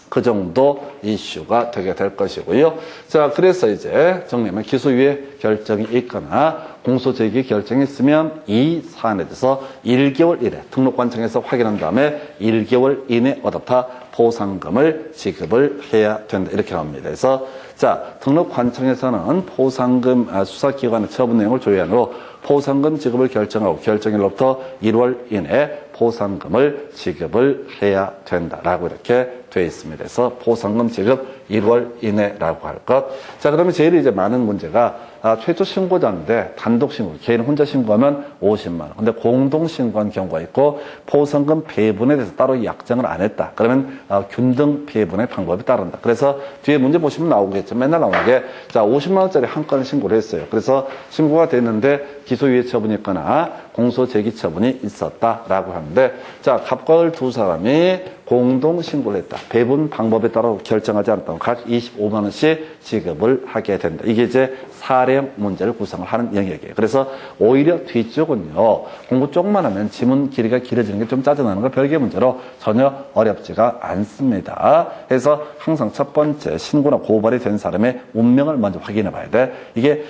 그 정도 이슈가 되게 될 것이고요. 자, 그래서 이제 정리하면 기소유예 결정이 있거나 공소제기 결정이 있으면 이 사안에 대해서 1개월 이내 등록관청에서 확인한 다음에 1개월 이내 어떻다 포상금을 지급을 해야 된다. 이렇게 합니다. 그래서 자, 등록관청에서는 포상금 수사기관의 처분 내용을 조회한 후 포상금 지급을 결정하고 결정일로부터 1월 이내 포상금을 지급을 해야 된다라고 이렇게 되어 있습니다. 그래서 포상금 지급 1월 이내라고 할 것. 자, 그러면 제일 이제 많은 문제가 최초 신고자인데 단독 신고, 개인 혼자 신고하면 50만 원. 근데 공동 신고한 경우가 있고 포상금 배분에 대해서 따로 약정을 안 했다. 그러면 균등 배분의 방법이 따른다. 그래서 뒤에 문제 보시면 나오겠죠. 맨날 나오는 게 자, 50만 원짜리 한 건을 신고를 했어요. 그래서 신고가 됐는데 기소유예 처분이 있거나 공소제기 처분이 있었다라고 하는데 자, 갑과 을 두 사람이 공동 신고를 했다. 배분 방법에 따라 결정하지 않았다면 각 25만 원씩 지급을 하게 된다. 이게 이제 사례형 문제를 구성을 하는 영역이에요. 그래서 오히려 뒤쪽은요. 공부 조금만 하면 지문 길이가 길어지는 게 좀 짜증나는 건 별개의 문제로 전혀 어렵지가 않습니다. 그래서 항상 첫 번째 신고나 고발이 된 사람의 운명을 먼저 확인해 봐야 돼. 이게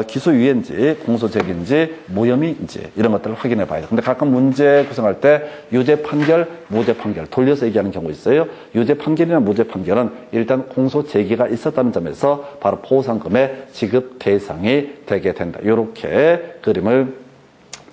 기소유예인지 공소제기인지 무혐의인지 이런 것들을 확인해 봐야 돼. 근데 가끔 문제 구성할 때 유죄 판결, 무죄 판결 돌려서 얘기하는 경우 있어요. 유죄 판결이나 무죄 판결은 일단 공소 제기가 있었다는 점에서 바로 포상금의 지급 대상이 되게 된다. 이렇게 그림을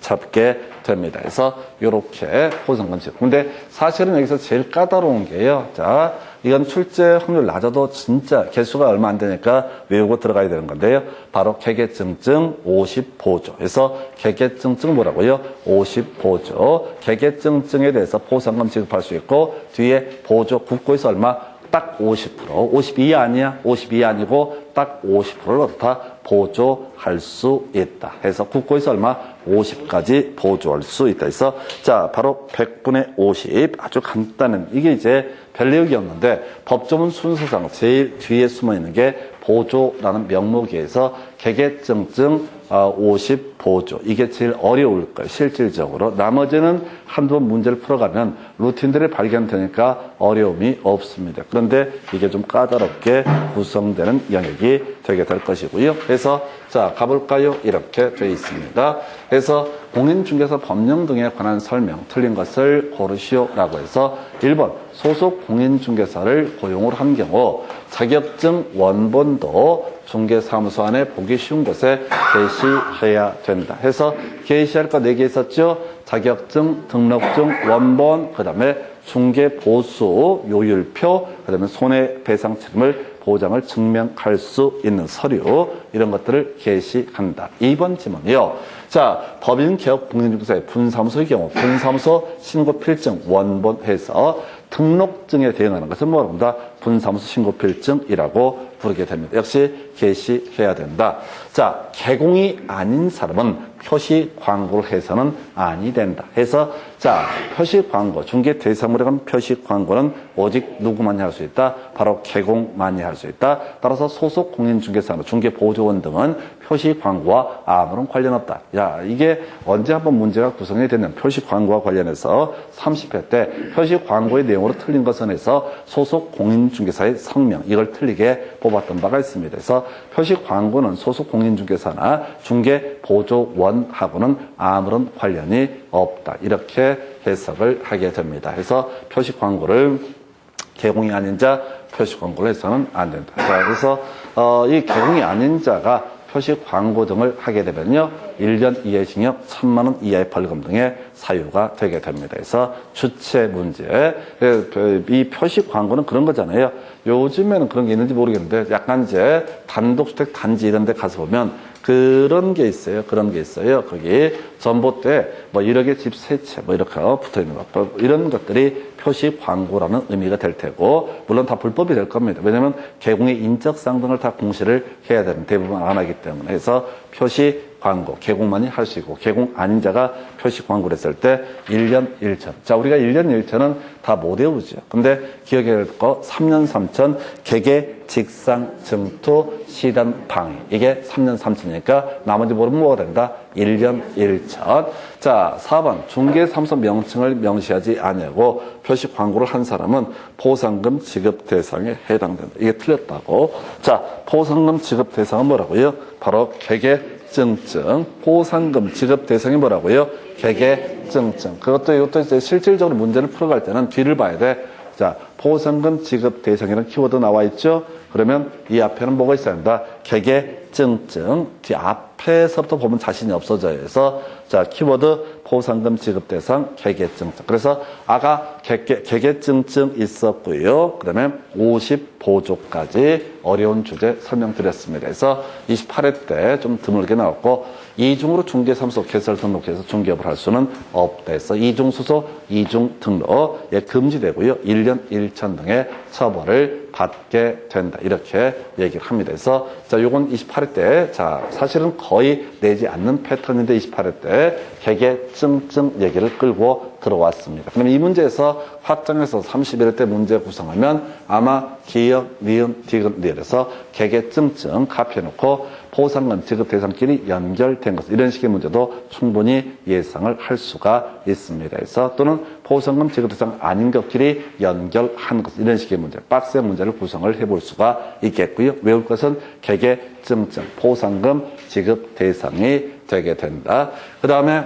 잡게 됩니다. 그래서 이렇게 포상금 지급. 근데 사실은 여기서 제일 까다로운 게요. 자, 이건 출제 확률 낮아도 진짜 개수가 얼마 안 되니까 외우고 들어가야 되는 건데요. 바로 개개증증 50보조. 그래서 개개증증 뭐라고요? 50보조. 개개증증에 대해서 포상금 지급할 수 있고 뒤에 보조 국고에서 얼마? 딱 50%. 52 아니야? 52 아니고 딱 50%를 어떻다? 보조할 수 있다. 해서 국고에서 얼마? 50까지 보조할 수 있다. 해서 자, 바로 100분의 50. 아주 간단한 이게 이제 별 내용이 없는데 법조문 순서상 제일 뒤에 숨어 있는 게 보조라는 명목에서 개개증증 50 보조. 이게 제일 어려울 거예요. 실질적으로. 나머지는 한두 번 문제를 풀어가면 루틴들이 발견되니까 어려움이 없습니다. 그런데 이게 좀 까다롭게 구성되는 영역이 되게 될 것이고요. 그래서 자, 가볼까요? 이렇게 되어 있습니다. 그래서 공인중개사 법령 등에 관한 설명, 틀린 것을 고르시오라고 해서 1번 소속 공인중개사를 고용을 한 경우 자격증 원본도 중개사무소 안에 보기 쉬운 곳에 게시해야 된다. 해서 게시할 거 4개 있었죠? 자격증, 등록증, 원본, 그 다음에 중개보수, 요율표, 그 다음에 손해배상 책임을 보장을 증명할 수 있는 서류 이런 것들을 게시한다. 2번 지문이요. 자, 법인개업 공인중개사의 분사무소의 경우 분사무소 신고필증 원본해서 등록증에 대응하는 것은 뭐라고 합니다? 분사무소 신고필증이라고 부르게 됩니다. 역시 게시해야 된다. 자, 개공이 아닌 사람은 표시 광고를 해서는 아니 된다. 해서 자, 표시 광고, 중개 대상물에 관한 표시 광고는 오직 누구만이 할 수 있다? 바로 개공만이 할 수 있다. 따라서 소속 공인중개사, 중개보조원 등은 표시 광고와 아무런 관련 없다. 야, 이게 언제 한번 문제가 구성이 됐냐면 표시 광고와 관련해서 30회 때 표시 광고의 내용으로 틀린 것은 해서 소속 공인중개사의 성명, 이걸 틀리게 뽑았던 바가 있습니다. 그래서 표시 광고는 소속 공인중개사나 중개보조원하고는 아무런 관련이 없다. 이렇게 해석을 하게 됩니다. 그래서 표시 광고를 개공이 아닌 자 표시 광고를 해서는 안 된다. 자, 그래서 이 개공이 아닌 자가 표시 광고 등을 하게 되면요 1년 이하의 징역 1,000만 원 이하의 벌금 등의 사유가 되게 됩니다. 그래서 주체 문제. 이 표시 광고는 그런 거잖아요. 요즘에는 그런 게 있는지 모르겠는데 약간 이제 단독주택 단지 이런 데 가서 보면 그런 게 있어요. 그런 게 있어요. 거기 전봇대 뭐 1억의 집 3채 뭐 이렇게 붙어 있는 것. 이런 것들이 표시 광고라는 의미가 될 테고 물론 다 불법이 될 겁니다. 왜냐하면 개공의 인적사항 등을 다 공시를 해야 되는 대부분 안 하기 때문에. 해서 표시 광고, 개공만이 할 수 있고, 개공 아닌 자가 표시 광고를 했을 때 1년 1천. 자, 우리가 1년 1천은 다 못 외우죠. 근데 기억해야 할 거 3년 3천, 개개, 직상, 증투, 시단, 방위. 이게 3년 3천이니까 나머지 모르면 뭐가 된다? 1년 1천. 자, 4번. 중개사무소 명칭을 명시하지 아니하고 표시 광고를 한 사람은 포상금 지급 대상에 해당된다. 이게 틀렸다고. 자, 포상금 지급 대상은 뭐라고요? 바로 개개증증. 포상금 지급 대상이 뭐라고요? 개개증증. 이것도 이제 실질적으로 문제를 풀어갈 때는 뒤를 봐야 돼. 자, 포상금 지급 대상이라는 키워드 나와 있죠? 그러면 이 앞에는 뭐가 있어야 한다? 개개증증. 뒤 앞에서부터 보면 자신이 없어져요. 그래서 자, 키워드 포상금 지급 대상 개개증증. 그래서 아까 개개증증 있었고요. 그다음에 50보조까지 어려운 주제 설명드렸습니다. 그래서 28회 때 좀 드물게 나왔고 이중으로 중개사무소 개설 등록해서 중개업을 할 수는 없다 해서 이중 수소, 이중 등록 금지되고요. 1년 1천 등의 처벌을 받게 된다. 이렇게 얘기를 합니다. 그래서 자, 요건 28회 때 자, 사실은 거의 내지 않는 패턴인데 28회 때 개개증증 얘기를 끌고 들어왔습니다. 그럼 이 문제에서 확정해서 31회 때 문제 구성하면 아마 기역, 니은, 디귿, 리을에서 개개증증 카피해놓고 포상금 지급 대상끼리 연결된 것 이런 식의 문제도 충분히 예상을 할 수가 있습니다. 그래서 또는 포상금 지급 대상 아닌 것끼리 연결한 것 이런 식의 문제 박스형 문제를 구성을 해볼 수가 있겠고요. 외울 것은 개개증증 포상금 지급 대상이 되게 된다. 그 다음에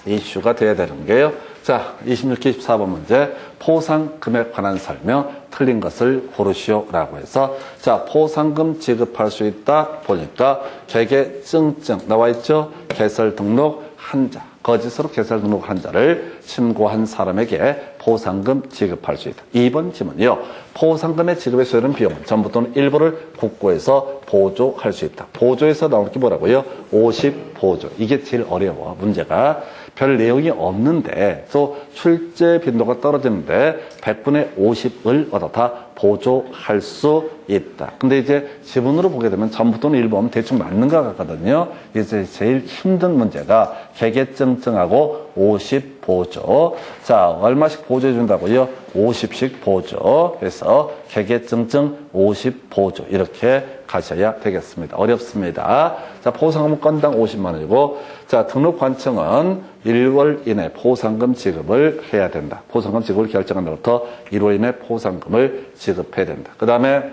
이슈가 돼야 되는 게요. 자, 26기 24번 문제 포상금에 관한 설명 틀린 것을 고르시오라고 해서 자, 포상금 지급할 수 있다 보니까 개개증증 나와 있죠. 개설 등록 한 자, 거짓으로 개설 등록 한 자를 신고한 사람에게 포상금 지급할 수 있다. 2번 질문이요. 포상금의 지급에 소요되는 비용은 전부 또는 일부를 국고에서 보조할 수 있다. 보조에서 나오는 게 뭐라고요? 50보조. 이게 제일 어려워. 문제가 별 내용이 없는데 또 출제 빈도가 떨어지는데 100분의 50을 얻어다 보조할 수 있다. 근데 이제 지문으로 보게 되면 전부 또는 일부 하면 대충 맞는 것 같거든요. 이제 제일 힘든 문제가 개개증증하고 50보조. 자, 얼마씩 보조해 준다고요? 50씩 보조. 그래서 개개증증 50보조. 이렇게 가셔야 되겠습니다. 어렵습니다. 자, 포상금 건당 50만 원이고, 자, 등록관청은 1월 이내 포상금 지급을 해야 된다. 포상금 지급을 결정한 날부터 1월 이내 포상금을 지급해야 된다. 그 다음에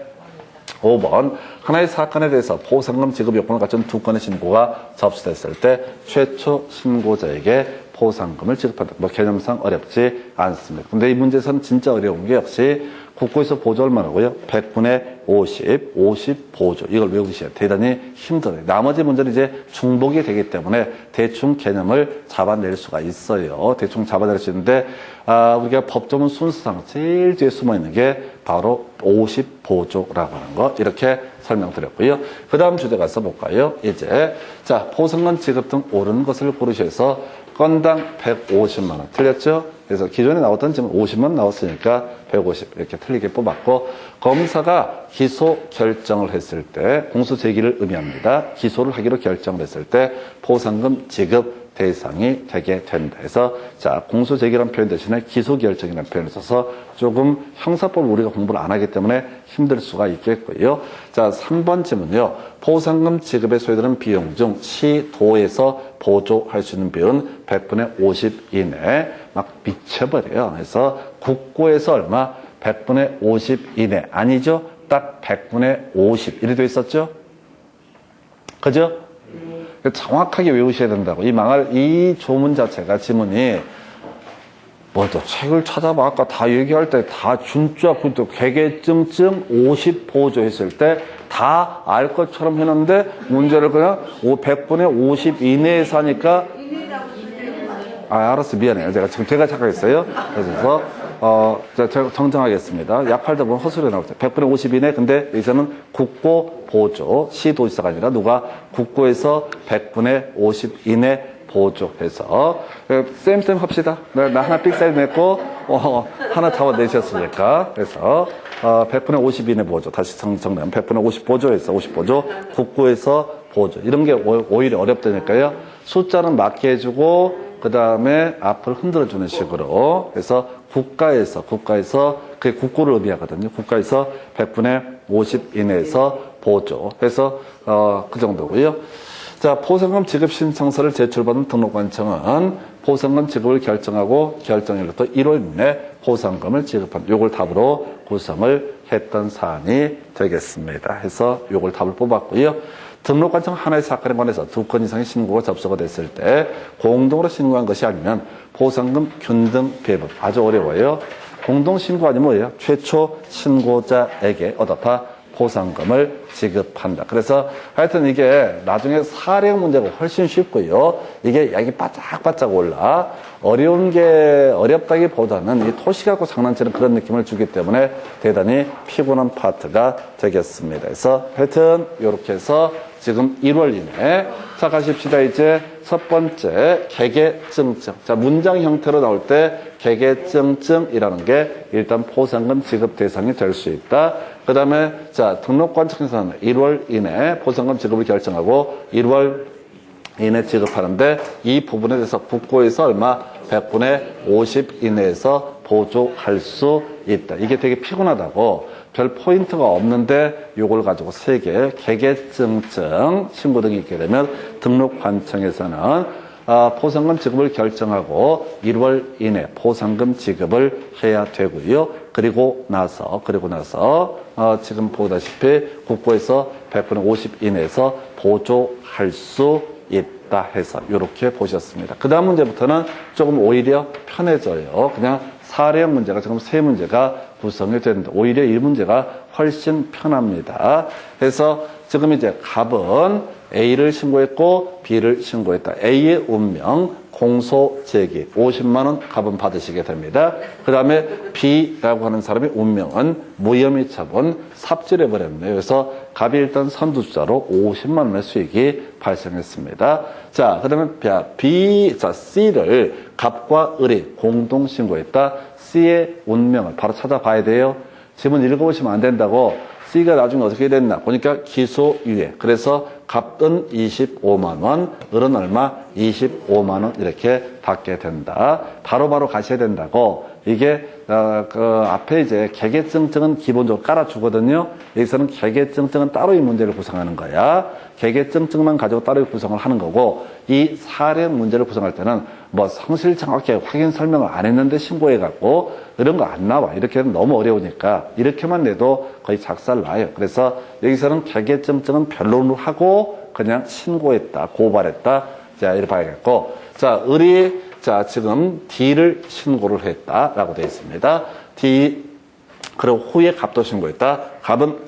5번 하나의 사건에 대해서 포상금 지급 요건을 갖춘 두 건의 신고가 접수됐을 때 최초 신고자에게 포상금을 지급한다. 뭐 개념상 어렵지 않습니다. 근데 이 문제에서는 진짜 어려운 게 역시 국고에서 보조 얼마라고요? 100분의 50 보조. 이걸 외우시면 대단히 힘들어요. 나머지 문제는 이제 중복이 되기 때문에 대충 개념을 잡아낼 수가 있어요. 대충 잡아낼 수 있는데, 우리가 법조문 순서상 제일 뒤에 숨어 있는 게 바로 50 보조라고 하는 거. 이렇게 설명드렸고요. 그 다음 주제 가서 볼까요? 이제, 자, 포상금 지급 등 옳은 것을 고르셔서 건당 150만 원. 틀렸죠? 그래서 기존에 나왔던 지금 50만 나왔으니까 150 이렇게 틀리게 뽑았고, 검사가 기소 결정을 했을 때 공소 제기를 의미합니다. 기소를 하기로 결정을 했을 때 포상금 지급 대상이 되게 된다. 그래서 자, 공소 제기라는 표현 대신에 기소 결정이라는 표현을 써서 조금 형사법을 우리가 공부를 안 하기 때문에 힘들 수가 있겠고요. 자, 3번 질문요. 포상금 지급에 소요되는 비용 중 시도에서 보조할 수 있는 비용은 100분의 50 이내. 막 미쳐버려요. 그래서 국고에서 얼마? 100분의 50 이내. 아니죠? 딱 100분의 50. 이래 돼 있었죠? 그죠? 정확하게 외우셔야 된다고. 이 조문 자체가 지문이 또 책을 찾아봐. 아까 다 얘기할 때 다 진짜 개개증증 50 보조 했을 때 다 알 것처럼 해놨는데 문제를 그냥 100분의 50 이내에서 하니까 알았어. 미안해요. 제가 착각했어요. 그래서 제가 정정하겠습니다. 약팔다 보면 헛소리 나올 때 100분의 50 이내. 근데 여기서는 국고 보조, 시도지사가 아니라 누가 국고에서 100분의 50 이내 보조해서 쌤 합시다. 나 하나 삑사리 냈고 하나 잡아내셨으니까. 그래서 100분의 50 이내 보조. 다시 정리하면 100분의 50 보조에서 50 보조 국고에서 보조. 이런 게 오히려 어렵다니까요. 숫자는 맞게 해주고 그 다음에 앞을 흔들어주는 식으로. 그래서 국가에서 그게 국고를 의미하거든요. 국가에서 100분의 50 이내에서 보조. 그래서 그 정도고요. 자, 포상금 지급 신청서를 제출받은 등록관청은 포상금 지급을 결정하고 결정일로부터 1월 이내 포상금을 지급한다. 요걸 답으로 구성을 했던 사안이 되겠습니다. 해서 요걸 답을 뽑았고요. 등록관청 하나의 사건에 관해서 2건 이상의 신고가 접수가 됐을 때 공동으로 신고한 것이 아니면 포상금 균등 배분. 아주 어려워요. 공동신고 아니면 뭐예요? 최초 신고자에게 얻었다. 포상금을 지급한다. 그래서 하여튼 이게 나중에 사례형 문제가 훨씬 쉽고요. 이게 약이 바짝바짝 올라. 어려운 게 어렵다기보다는 이 토시 갖고 장난치는 그런 느낌을 주기 때문에 대단히 피곤한 파트가 되겠습니다. 그래서 하여튼 이렇게 해서 지금 1월 이내. 자, 가십시다. 이제 첫 번째 개개증증. 자, 문장 형태로 나올 때 개개증증이라는 게 일단 포상금 지급 대상이 될 수 있다. 그 다음에 자, 등록관청에서는 1월 이내 포상금 지급을 결정하고 1월 이내 지급하는데 이 부분에 대해서 국고에서 얼마? 100분의 50 이내에서 보조할 수 있다. 이게 되게 피곤하다고. 별 포인트가 없는데 요걸 가지고 3개 개개증증 신고 등이 있게 되면 등록관청에서는 포상금 지급을 결정하고 1월 이내 포상금 지급을 해야 되고요. 그리고 나서 지금 보다시피 국고에서 100분의 50 이내에서 보조할 수 있다 해서 이렇게 보셨습니다. 그 다음 문제부터는 조금 오히려 편해져요. 그냥 사례형 문제가 지금 3문제가 구성이 되는데 오히려 이 문제가 훨씬 편합니다. 그래서 지금 이제 갑은 A를 신고했고 B를 신고했다. A의 운명 공소 제기 50만 원 갑은 받으시게 됩니다. 그 다음에 B라고 하는 사람의 운명은 무혐의 처분 삽질해버렸네요. 그래서 갑이 일단 선두자로 50만 원의 수익이 발생했습니다. 자, 그 다음에 C를 갑과 을이 공동 신고했다. C의 운명을 바로 찾아봐야 돼요. 지문 읽어보시면 안 된다고. C가 나중에 어떻게 됐나 보니까 기소유예. 그래서 갑은 25만 원, 을은 얼마? 25만 원 이렇게 받게 된다. 바로바로 가셔야 된다고. 이게 그 앞에 이제 개개증증은 기본적으로 깔아주거든요. 여기서는 개개증증은 따로 이 문제를 구성하는 거야. 개개증증만 가지고 따로 구성을 하는 거고 이 사례 문제를 구성할 때는 뭐 성실 정확히 확인 설명을 안 했는데 신고해갖고 이런 거 안 나와. 이렇게 하면 너무 어려우니까 이렇게만 내도 거의 작살 나요. 그래서 여기서는 개개증증은 변론을 하고 그냥 신고했다, 고발했다. 자, 이렇게 봐야겠고. 자, 을이 자, 지금 D를 신고를 했다라고 되어 있습니다. D, 그리고 후에 갑도 신고했다. 갑은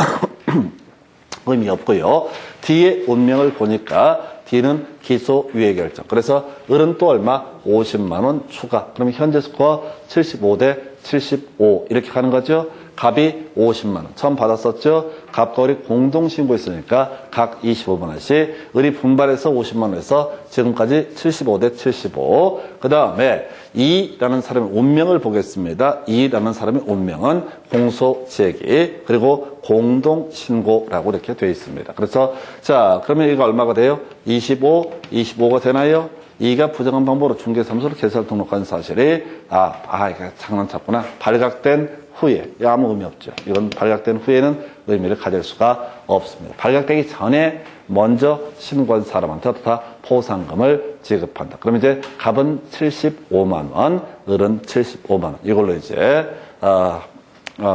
의미 없고요. D의 운명을 보니까 D는 기소유예 결정. 그래서 을은 또 얼마? 50만 원 추가. 그러면 현재 스코어 75대 75 이렇게 가는 거죠. 갑이 50만 원 처음 받았었죠. 갑과 을이 공동 신고했으니까 각 25만 원씩 을이 분발해서 50만 원에서 지금까지 75대 75. 그 다음에 E라는 사람의 운명을 보겠습니다. E라는 사람의 운명은 공소 제기 그리고 공동 신고라고 이렇게 되어 있습니다. 그래서 자, 그러면 이거 얼마가 돼요? 25가 되나요? 이가 부정한 방법으로 중개사무소로 개설 등록한 사실이 이거 장난쳤구나. 발각된 후에 아무 의미 없죠. 이건 발각된 후에는 의미를 가질 수가 없습니다. 발각되기 전에 먼저 신고한 사람한테 다 포상금을 지급한다. 그럼 이제 갑은 75만 원, 을은 75만 원. 이걸로 이제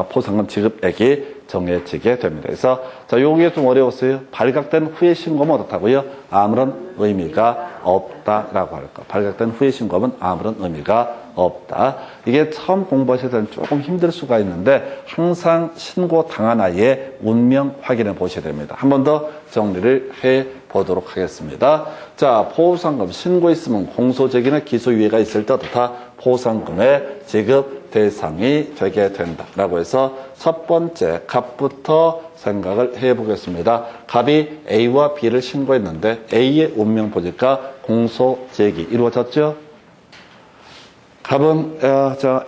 포상금 지급액이 정해지게 됩니다. 그래서 자, 요게 좀 어려웠어요. 발각된 후에 신고하면 어떻다고요? 아무런 의미가 없다라고 할까. 발각된 후에 신고하면 아무런 의미가 없다. 이게 처음 공부하실 때는 조금 힘들 수가 있는데 항상 신고 당한 아이의 운명 확인해 보셔야 됩니다. 한 번 더 정리를 해 보도록 하겠습니다. 자, 포상금 신고 있으면 공소제기나 기소유예가 있을 때 어떻다? 포상금의 지급 대상이 되게 된다라고 해서 첫 번째 갑부터 생각을 해보겠습니다. 갑이 A와 B를 신고했는데 A의 운명 보니까 공소제기 이루어졌죠? 갑은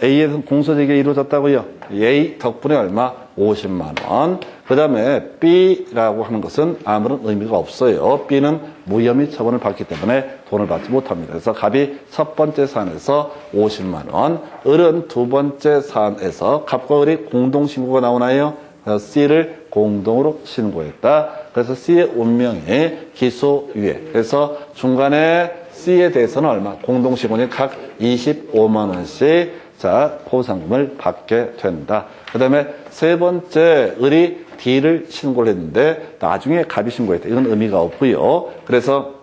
A의 공소제기가 이루어졌다고요. A 덕분에 얼마? 50만 원. 그 다음에 B라고 하는 것은 아무런 의미가 없어요. B는 무혐의 처분을 받기 때문에 돈을 받지 못합니다. 그래서 갑이 첫 번째 사안에서 50만 원, 을은 두 번째 사안에서 갑과 을이 공동신고가 나오나요? C를 공동으로 신고했다. 그래서 C의 운명이 기소유예. 그래서 중간에 C에 대해서는 얼마? 공동신고니 각 25만 원씩 자 포상금을 받게 된다. 그 다음에 세 번째 을이 D를 신고를 했는데 나중에 갑이 신고했다. 이건 의미가 없고요. 그래서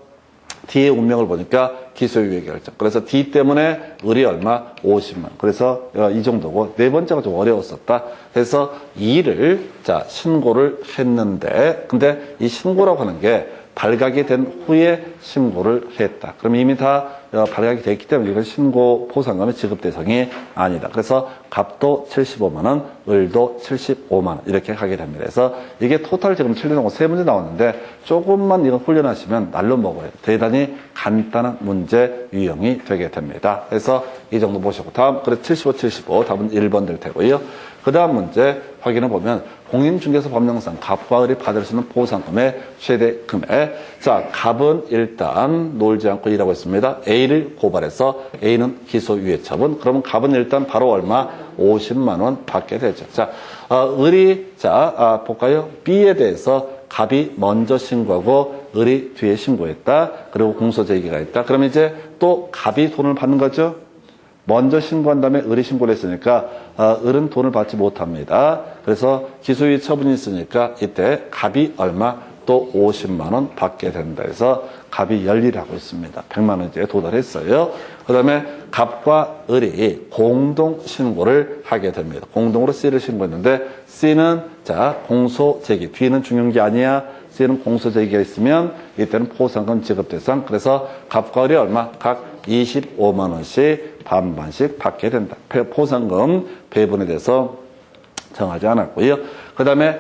D의 운명을 보니까 기소유예 결정. 그래서 D 때문에 을이 얼마? 50만. 그래서 이 정도고 네 번째가 좀 어려웠었다. 그래서 E를 자 신고를 했는데 근데 이 신고라고 하는 게 발각이 된 후에 신고를 했다. 그럼 이미 다 발각이 됐기 때문에 이건 신고 포상금의 지급 대상이 아니다. 그래서 갑도 75만 원, 을도 75만 원 이렇게 가게 됩니다. 그래서 이게 토탈 지금 틀려놓은 거 세 문제 나왔는데 조금만 이거 훈련하시면 날로 먹어요. 대단히 간단한 문제 유형이 되게 됩니다. 그래서 이 정도 보시고 다음 그래 75, 75 답은 1번 될 테고요. 그 다음 문제 확인해 보면 공인중개사 법령상 갑과 을이 받을 수 있는 보상금의 최대 금액. 자, 갑은 일단 놀지 않고 일하고 있습니다. A를 고발해서 A는 기소유예 처분. 그러면 갑은 일단 바로 얼마? 50만 원 받게 되죠. 자, 을이 볼까요? B에 대해서 갑이 먼저 신고하고 을이 뒤에 신고했다. 그리고 공소제기가 있다. 그럼 이제 또 갑이 돈을 받는 거죠. 먼저 신고한 다음에 을이 신고를 했으니까 을은 돈을 받지 못합니다. 그래서 기소유예 처분이 있으니까 이때 갑이 얼마? 또 50만 원 받게 된다 해서 갑이 열일하고 있습니다. 100만 원에 도달했어요. 그 다음에 갑과 을이 공동 신고를 하게 됩니다. 공동으로 C를 신고했는데 C는 자 공소 제기. D는 중요한 게 아니야. C는 공소 제기가 있으면 이때는 포상금 지급 대상. 그래서 갑과 을이 얼마? 각 25만 원씩 반반씩 받게 된다. 포상금 배분에 대해서 정하지 않았고요. 그 다음에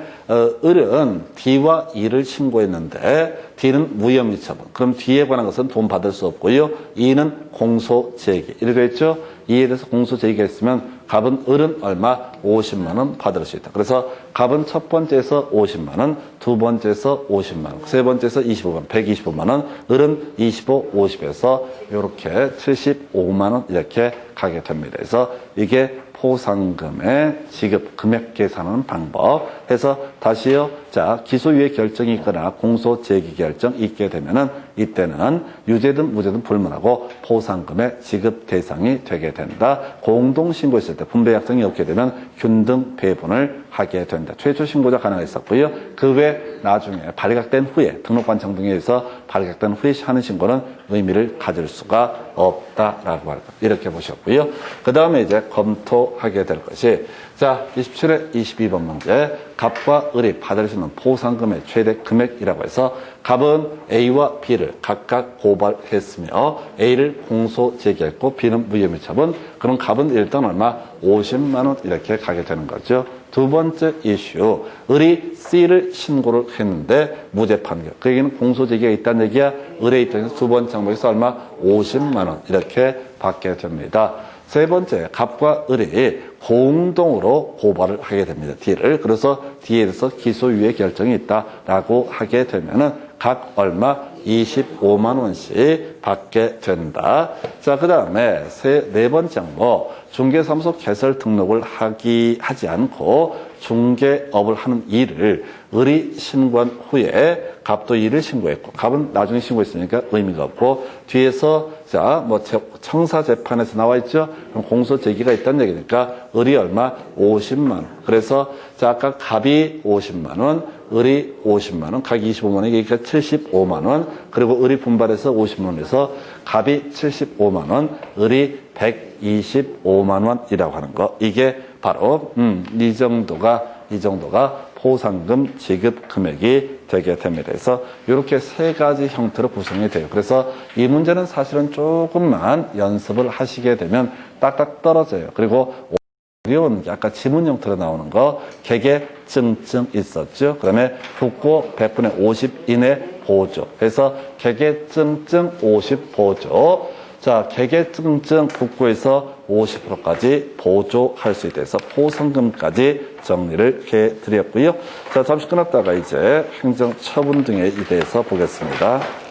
을은 D와 E를 신고했는데 D는 무혐의 처분. 그럼 D에 관한 것은 돈 받을 수 없고요. E는 공소 제기. 이렇게 됐죠? E에 대해서 공소 제기가 있으면 갑은 을은 얼마? 50만 원 받을 수 있다. 그래서 갑은 첫 번째에서 50만 원, 두 번째에서 50만 원, 세 번째에서 25만 원, 125만 원, 을은 25, 50에서 이렇게 75만 원 이렇게 가게 됩니다. 그래서 이게 포상금의 지급 금액 계산하는 방법 해서 다시요. 자, 기소유예 결정이 있거나 공소 제기 결정 있게 되면은 이때는 유죄든 무죄든 불문하고 포상금의 지급 대상이 되게 된다. 공동 신고했을 때 분배 약정이 없게 되면 균등 배분을 하게 된다. 최초 신고자 가능했었고요. 그 외 나중에 발각된 후에 등록관 정등에 의해서 발각된 후에 하는 신고는 의미를 가질 수가 없다라고 할 것. 이렇게 보셨고요. 그 다음에 이제 검토하게 될 것이 자 27회 22번 문제 갑과 을이 받을 수 있는 포상금의 최대 금액이라고 해서 갑은 A와 B를 각각 고발했으며 A를 공소 제기했고 B는 무혐의 처분. 그럼 갑은 일단 얼마? 50만 원 이렇게 가게 되는 거죠. 두 번째 이슈 을이 C를 신고를 했는데 무죄 판결. 그 얘기는 공소 제기가 있다는 얘기야. 을의 입장에서 두 번째 항목에서 얼마? 50만 원 이렇게 받게 됩니다. 세 번째, 갑과 을이 공동으로 고발을 하게 됩니다. D를. 그래서 D에 대해서 기소유예 결정이 있다라고 하게 되면은 각 얼마? 25만 원씩 받게 된다. 자, 그 다음에 네 번째 항목. 중개사무소 개설 등록을 하지 않고 중개업을 하는 일을 을이 신고한 후에 갑도 일을 신고했고 갑은 나중에 신고했으니까 의미가 없고 뒤에서 자 뭐 청사 재판에서 나와 있죠. 그럼 공소 제기가 있다는 얘기니까 을이 얼마? 50만 원. 그래서 자 아까 갑이 50만 원, 을이 50만 원, 각 25만 원, 그러니까 75만 원. 그리고 을이 분발해서 50만 원에서 갑이 75만 원, 을이 125만 원이라고 하는 거. 이게 바로 이 정도가 포상금 지급 금액이 되게 됩니다. 그래서 이렇게 세 가지 형태로 구성이 돼요. 그래서 이 문제는 사실은 조금만 연습을 하시게 되면 딱딱 떨어져요. 그리고 어려운 게 아까 지문 형태로 나오는 거 개개 증증 있었죠. 그다음에 국고 100분의 50 이내 보조. 그래서 개개 증증 50 보조. 자, 개개증증 국고에서 50%까지 보조할 수 있다 해서 포상금까지 정리를 해 드렸고요. 자, 잠시 끊었다가 이제 행정처분 등에 대해서 보겠습니다.